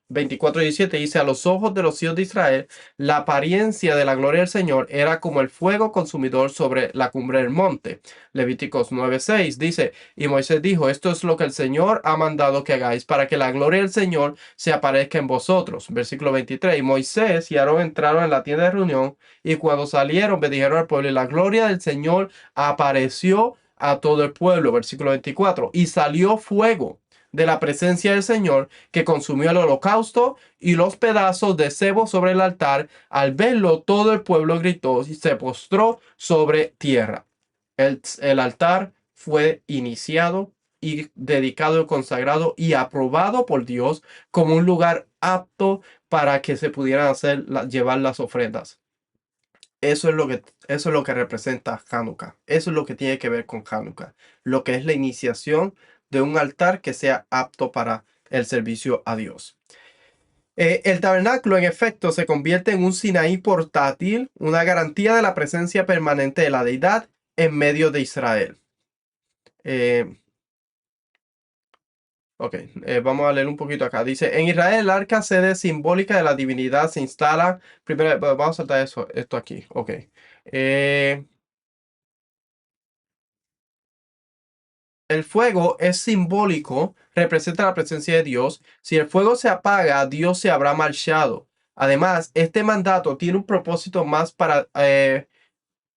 24:17 dice, a los ojos de los hijos de Israel, la apariencia de la gloria del Señor era como el fuego consumidor sobre la cumbre del monte. Levíticos 9:6 dice, y Moisés dijo, esto es lo que el Señor ha mandado que hagáis para que la gloria del Señor se aparezca en vosotros. Versículo 23, y Moisés y Aarón entraron en la tienda de reunión, y cuando salieron bendijeron al pueblo, y la gloria del Señor apareció a todo el pueblo. Versículo 24, y salió fuego de la presencia del Señor, que consumió el holocausto y los pedazos de cebo sobre el altar. Al verlo, todo el pueblo gritó y se postró sobre tierra. El altar fue iniciado y dedicado, consagrado y aprobado por Dios como un lugar apto para que se pudieran llevar las ofrendas. Eso es lo que representa Hanukkah. Eso es lo que tiene que ver con Hanukkah. Lo que es la iniciación de un altar que sea apto para el servicio a Dios. El tabernáculo, en efecto, se convierte en un Sinaí portátil, una garantía de la presencia permanente de la deidad en medio de Israel. Ok, vamos a leer un poquito acá. Dice, en Israel el arca, sede simbólica de la divinidad, se instala. Primero, vamos a saltar esto aquí. Ok. El fuego es simbólico, representa la presencia de Dios. Si el fuego se apaga, Dios se habrá marchado. Además, este mandato tiene un propósito más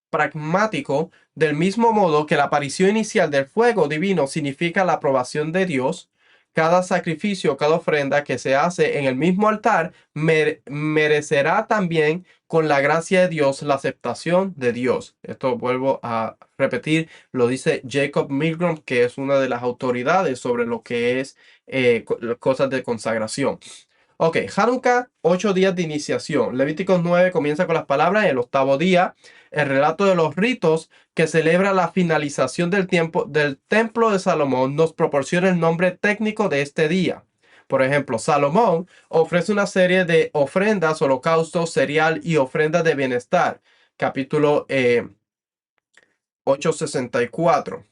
pragmático, del mismo modo que la aparición inicial del fuego divino significa la aprobación de Dios. Cada sacrificio, cada ofrenda que se hace en el mismo altar merecerá también con la gracia de Dios la aceptación de Dios. Esto vuelvo a repetir, lo dice Jacob Milgrom, que es una de las autoridades sobre lo que es cosas de consagración. Ok, Hanukkah, 8 días de iniciación. Levíticos 9 comienza con las palabras: el octavo día, el relato de los ritos que celebra la finalización del tiempo del templo de Salomón nos proporciona el nombre técnico de este día. Por ejemplo, Salomón ofrece una serie de ofrendas, holocaustos, cereal y ofrendas de bienestar. Capítulo 864.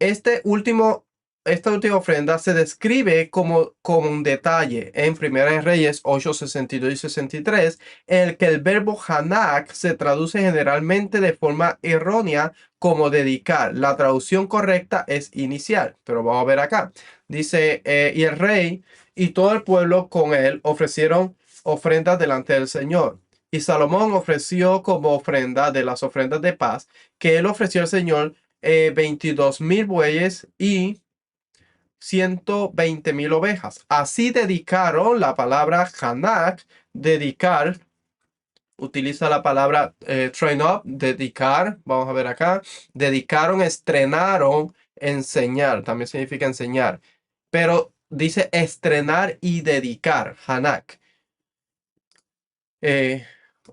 Este último, esta última ofrenda se describe como un detalle en Primera de Reyes 8:62 y 63, en el que el verbo hanak se traduce generalmente de forma errónea como dedicar. La traducción correcta es iniciar, pero vamos a ver acá. Dice, y el rey y todo el pueblo con él ofrecieron ofrendas delante del Señor. Y Salomón ofreció como ofrenda de las ofrendas de paz que él ofreció al Señor 22,000 bueyes y 120,000 ovejas. Así dedicaron. La palabra Hanak, dedicar, utiliza la palabra train up, dedicar. Vamos a ver acá. Dedicaron, estrenaron, enseñar. También significa enseñar. Pero dice estrenar y dedicar. Hanak.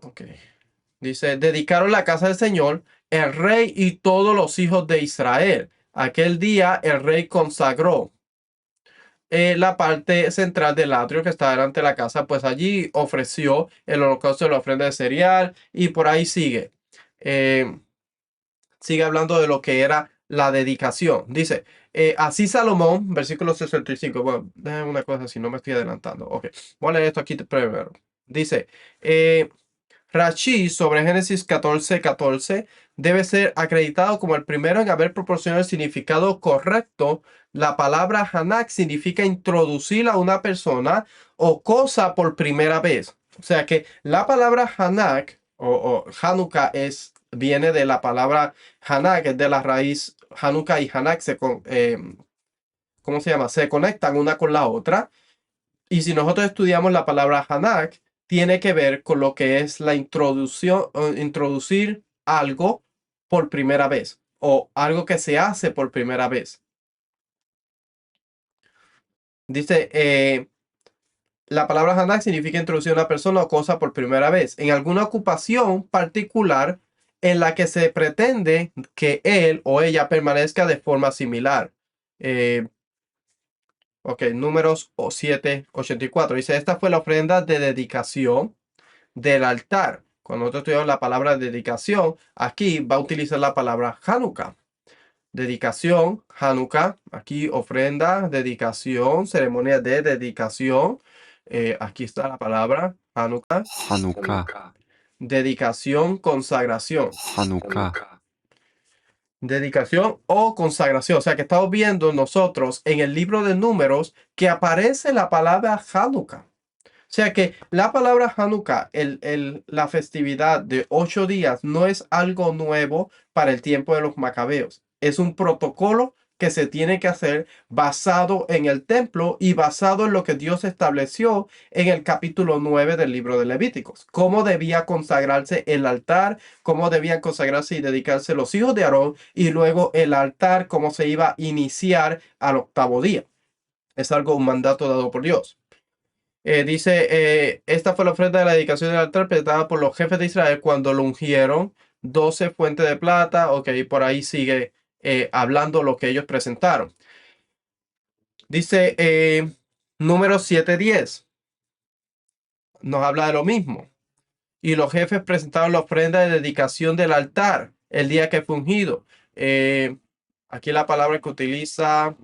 Ok. Dice, dedicaron la casa del Señor, el rey y todos los hijos de Israel. Aquel día el rey consagró la parte central del atrio que está delante de la casa, pues allí ofreció el holocausto de la ofrenda de cereal y por ahí sigue. Sigue hablando de lo que era la dedicación. Dice, así Salomón, versículo 65. Bueno, déjame una cosa si no me estoy adelantando. Ok, voy a leer esto aquí primero. Dice, Rashi sobre Génesis 14:14 debe ser acreditado como el primero en haber proporcionado el significado correcto. La palabra Hanak significa introducir a una persona o cosa por primera vez. O sea que la palabra Hanak o Hanukkah viene de la palabra Hanak, es de la raíz Hanukkah y Hanak ¿cómo se llama? Se conectan una con la otra. Y si nosotros estudiamos la palabra Hanak, tiene que ver con lo que es la introducción, introducir algo por primera vez o algo que se hace por primera vez. Dice, la palabra Hanak significa introducir a una persona o cosa por primera vez en alguna ocupación particular en la que se pretende que él o ella permanezca de forma similar. Ok, números 7:84. Dice, esta fue la ofrenda de dedicación del altar. Cuando nosotros estudiamos la palabra dedicación, aquí va a utilizar la palabra Hanukkah. Dedicación, Hanukkah, aquí ofrenda, dedicación, ceremonia de dedicación. Aquí está la palabra Hanukkah. Hanukkah, Dedicación, consagración. Hanukkah, Dedicación o consagración. O sea que estamos viendo nosotros en el libro de Números que aparece la palabra Hanukkah. O sea que la palabra Hanukkah, la festividad de 8 días, no es algo nuevo para el tiempo de los macabeos. Es un protocolo que se tiene que hacer basado en el templo y basado en lo que Dios estableció en el capítulo 9 del libro de Levíticos. Cómo debía consagrarse el altar, cómo debían consagrarse y dedicarse los hijos de Aarón, y luego el altar, cómo se iba a iniciar al octavo día. Es algo, un mandato dado por Dios. Esta fue la ofrenda de la dedicación del altar presentada por los jefes de Israel cuando lo ungieron, 12 fuentes de plata. Ok, por ahí sigue hablando lo que ellos presentaron. Dice número 7:10, nos habla de lo mismo. Y los jefes presentaron la ofrenda de dedicación del altar el día que fue ungido. Aquí la palabra que utiliza...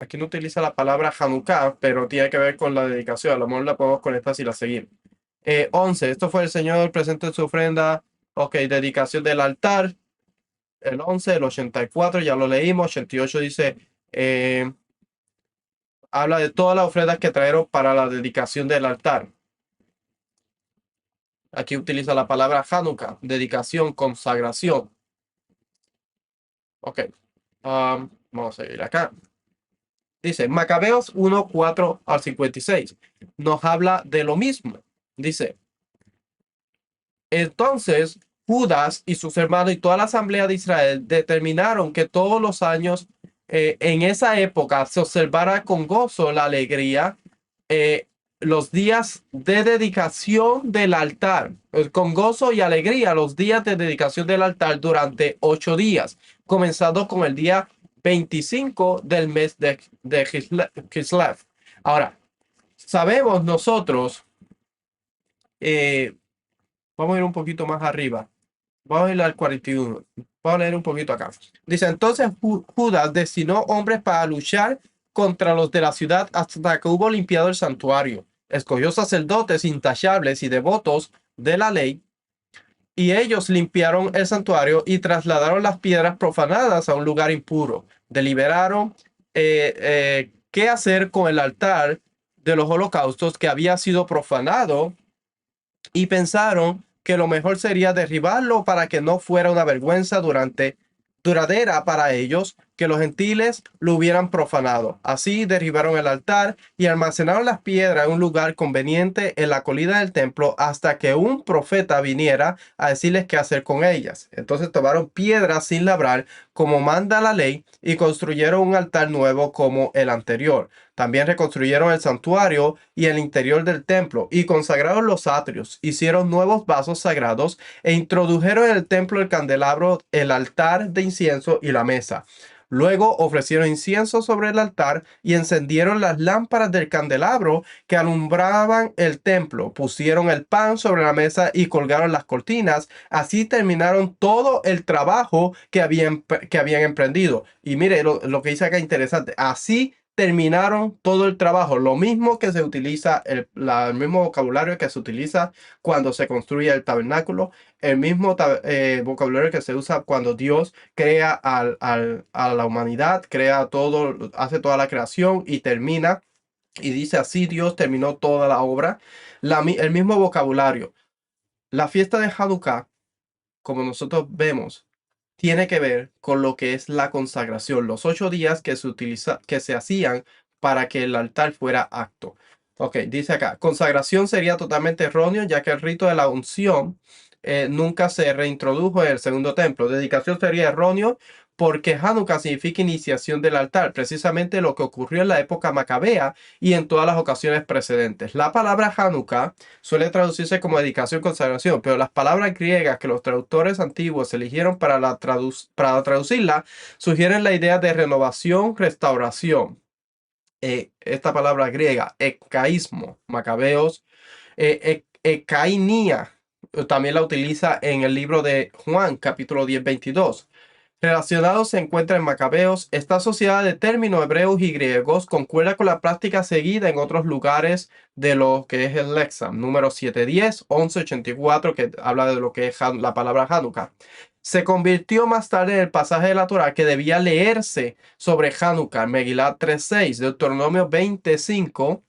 Aquí no utiliza la palabra Hanukkah, pero tiene que ver con la dedicación. A lo mejor la podemos conectar si la seguimos. 11. Esto fue el Señor presente en su ofrenda. Ok, dedicación del altar. El 11, el 84, ya lo leímos. 88 dice, habla de todas las ofrendas que trajeron para la dedicación del altar. Aquí utiliza la palabra Hanukkah, dedicación, consagración. Ok, vamos a seguir acá. Dice, Macabeos 1, 4 al 56. Nos habla de lo mismo. Dice, entonces Judas y sus hermanos y toda la asamblea de Israel determinaron que todos los años en esa época se observara con gozo la alegría, eh, los días de dedicación del altar, con gozo y alegría los días de dedicación del altar durante 8 días, comenzando con el día 25 del mes de Kislev. Ahora, sabemos nosotros, eh, vamos a ir un poquito más arriba. Vamos a ir al 41. Vamos a leer un poquito acá. Dice, entonces Judas destinó hombres para luchar contra los de la ciudad hasta que hubo limpiado el santuario. Escogió sacerdotes intachables y devotos de la ley, y ellos limpiaron el santuario y trasladaron las piedras profanadas a un lugar impuro. Deliberaron qué hacer con el altar de los holocaustos que había sido profanado, y pensaron que lo mejor sería derribarlo para que no fuera una vergüenza duradera para ellos que los gentiles lo hubieran profanado. Así derribaron el altar y almacenaron las piedras en un lugar conveniente en la colina del templo hasta que un profeta viniera a decirles qué hacer con ellas. Entonces tomaron piedras sin labrar, como manda la ley, y construyeron un altar nuevo como el anterior. También reconstruyeron el santuario y el interior del templo y consagraron los atrios. Hicieron nuevos vasos sagrados e introdujeron en el templo el candelabro, el altar de incienso y la mesa. Luego ofrecieron incienso sobre el altar y encendieron las lámparas del candelabro que alumbraban el templo. Pusieron el pan sobre la mesa y colgaron las cortinas. Así terminaron todo el trabajo que habían emprendido. Y mire lo que dice acá interesante. Así terminaron todo el trabajo. Lo mismo que se utiliza, el mismo vocabulario que se utiliza cuando se construye el tabernáculo, el mismo vocabulario que se usa cuando Dios crea a la humanidad, crea todo, hace toda la creación y termina. Y dice así, Dios terminó toda la obra. El mismo vocabulario. La fiesta de Hanukkah, como nosotros vemos, tiene que ver con lo que es la consagración, los 8 días que se hacían para que el altar fuera acto. Ok, dice acá, consagración sería totalmente erróneo, ya que el rito de la unción nunca se reintrodujo en el segundo templo. Dedicación sería erróneo porque Hanukkah significa iniciación del altar, precisamente lo que ocurrió en la época macabea y en todas las ocasiones precedentes. La palabra Hanukkah suele traducirse como dedicación, consagración, pero las palabras griegas que los traductores antiguos eligieron para traducirla sugieren la idea de renovación, restauración. Esta palabra griega, ekkaismo, Macabeos, ekainía, también la utiliza en el libro de Juan, capítulo 10, 22. Relacionado se encuentra en Macabeos. Esta asociada de términos hebreos y griegos concuerda con la práctica seguida en otros lugares de lo que es el Lexam, número 710, 1184, que habla de lo que es la palabra Hanukkah. Se convirtió más tarde en el pasaje de la Torá que debía leerse sobre Hanukkah, Megilat 3:6, Deuteronomio 25,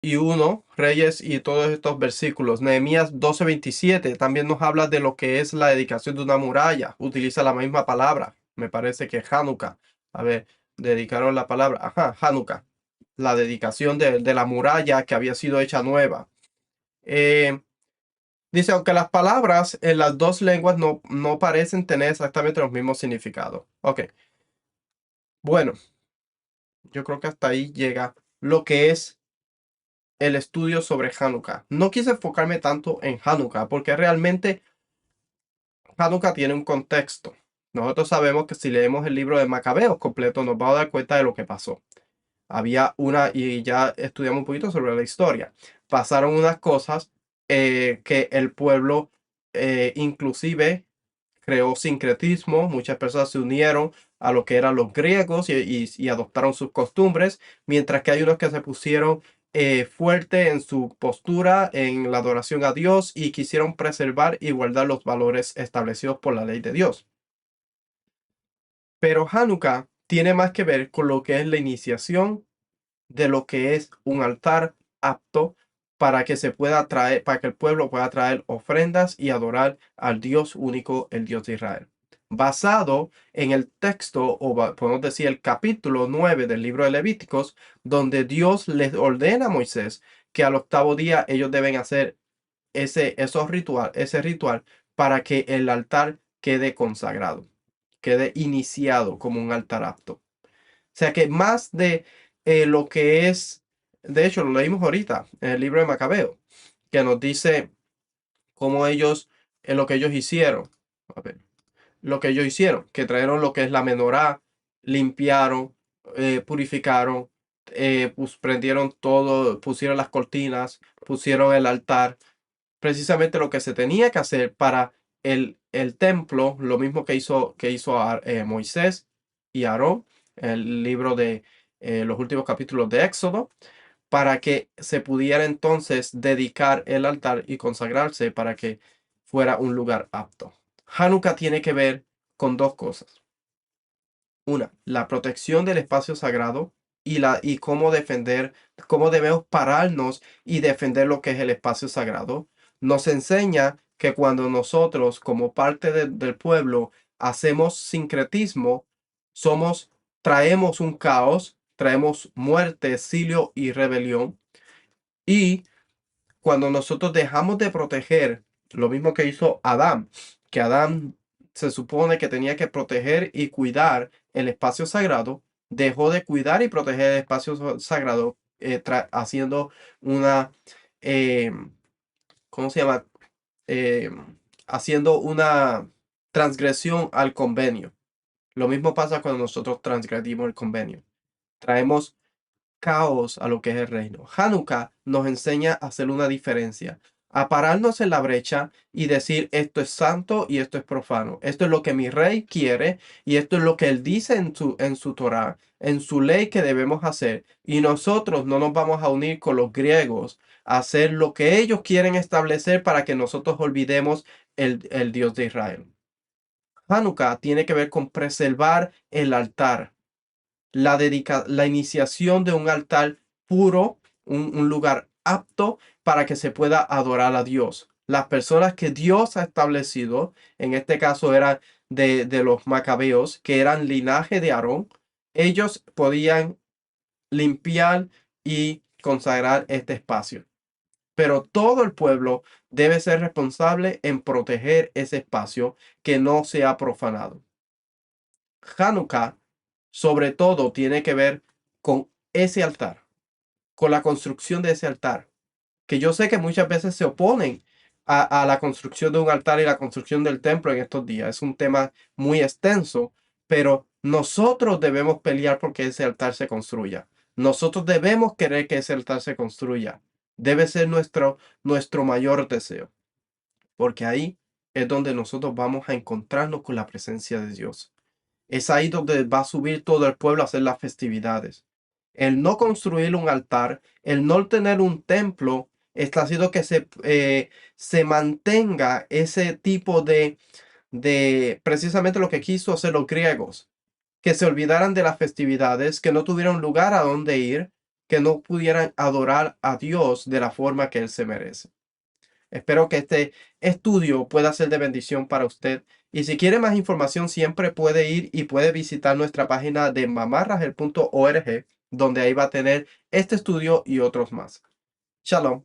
y 1, Reyes y todos estos versículos. Nehemías 12:27 también nos habla de lo que es la dedicación de una muralla. Utiliza la misma palabra. Me parece que Hanukkah. A ver, dedicaron la palabra. Ajá, Hanukkah. La dedicación de la muralla que había sido hecha nueva. Eh, Dice, aunque las palabras en las dos lenguas no parecen tener exactamente los mismos significados. Ok, bueno, yo creo que hasta ahí llega lo que es el estudio sobre Hanukkah. No quise enfocarme tanto en Hanukkah porque realmente Hanukkah tiene un contexto. Nosotros sabemos que si leemos el libro de Macabeos completo nos vamos a dar cuenta de lo que pasó. Había una, y ya estudiamos un poquito sobre la historia. Pasaron unas cosas que el pueblo inclusive creó sincretismo. Muchas personas se unieron a lo que eran los griegos y adoptaron sus costumbres, mientras que hay unos que se pusieron fuerte en su postura en la adoración a Dios y quisieron preservar y guardar los valores establecidos por la ley de Dios. Pero Hanukkah tiene más que ver con lo que es la iniciación de lo que es un altar apto para que se pueda traer, para que el pueblo pueda traer ofrendas y adorar al Dios único, el Dios de Israel. Basado en el texto, o podemos decir el capítulo 9 del libro de Levíticos, donde Dios les ordena a Moisés que al octavo día ellos deben hacer ese ritual para que el altar quede consagrado, quede iniciado como un altar apto. O sea que más de lo que es, de hecho, lo leímos ahorita en el libro de Macabeo, que nos dice cómo ellos, lo que ellos hicieron. A ver, lo que ellos hicieron, que trajeron lo que es la menorá, limpiaron, purificaron, pues prendieron todo, pusieron las cortinas, pusieron el altar, precisamente lo que se tenía que hacer para el templo, lo mismo que hizo Moisés y Aarón, el libro de los últimos capítulos de Éxodo, para que se pudiera entonces dedicar el altar y consagrarse para que fuera un lugar apto. Hanukkah tiene que ver con dos cosas. Una, la protección del espacio sagrado y cómo debemos pararnos y defender lo que es el espacio sagrado. Nos enseña que cuando nosotros, como parte del pueblo, hacemos sincretismo, traemos un caos, traemos muerte, exilio y rebelión. Y cuando nosotros dejamos de proteger, lo mismo que hizo Adán, que Adán se supone que tenía que proteger y cuidar el espacio sagrado, dejó de cuidar y proteger el espacio sagrado, haciendo una, eh, ¿cómo se llama? Eh, Haciendo una transgresión al convenio. Lo mismo pasa cuando nosotros transgredimos el convenio. Traemos caos a lo que es el reino. Hanukkah nos enseña a hacer una diferencia, a pararnos en la brecha y decir esto es santo y esto es profano. Esto es lo que mi rey quiere y esto es lo que él dice en su Torá, en su ley que debemos hacer. Y nosotros no nos vamos a unir con los griegos a hacer lo que ellos quieren establecer para que nosotros olvidemos el Dios de Israel. Hanukkah tiene que ver con preservar el altar, la iniciación de un altar puro, un lugar apto para que se pueda adorar a Dios. Las personas que Dios ha establecido, en este caso eran de los macabeos, que eran linaje de Aarón, ellos podían limpiar y consagrar este espacio. Pero todo el pueblo debe ser responsable en proteger ese espacio que no sea profanado. Hanukkah, sobre todo, tiene que ver con ese altar, con la construcción de ese altar, que yo sé que muchas veces se oponen a la construcción de un altar y la construcción del templo en estos días. Es un tema muy extenso, pero nosotros debemos pelear porque ese altar se construya. Nosotros debemos querer que ese altar se construya. Debe ser nuestro mayor deseo, porque ahí es donde nosotros vamos a encontrarnos con la presencia de Dios. Es ahí donde va a subir todo el pueblo a hacer las festividades. El no construir un altar, el no tener un templo, está haciendo que se mantenga ese tipo precisamente lo que quiso hacer los griegos, que se olvidaran de las festividades, que no tuvieran lugar a dónde ir, que no pudieran adorar a Dios de la forma que Él se merece. Espero que este estudio pueda ser de bendición para usted. Y si quiere más información, siempre puede ir y puede visitar nuestra página de mamarragel.org, donde ahí va a tener este estudio y otros más. Shalom.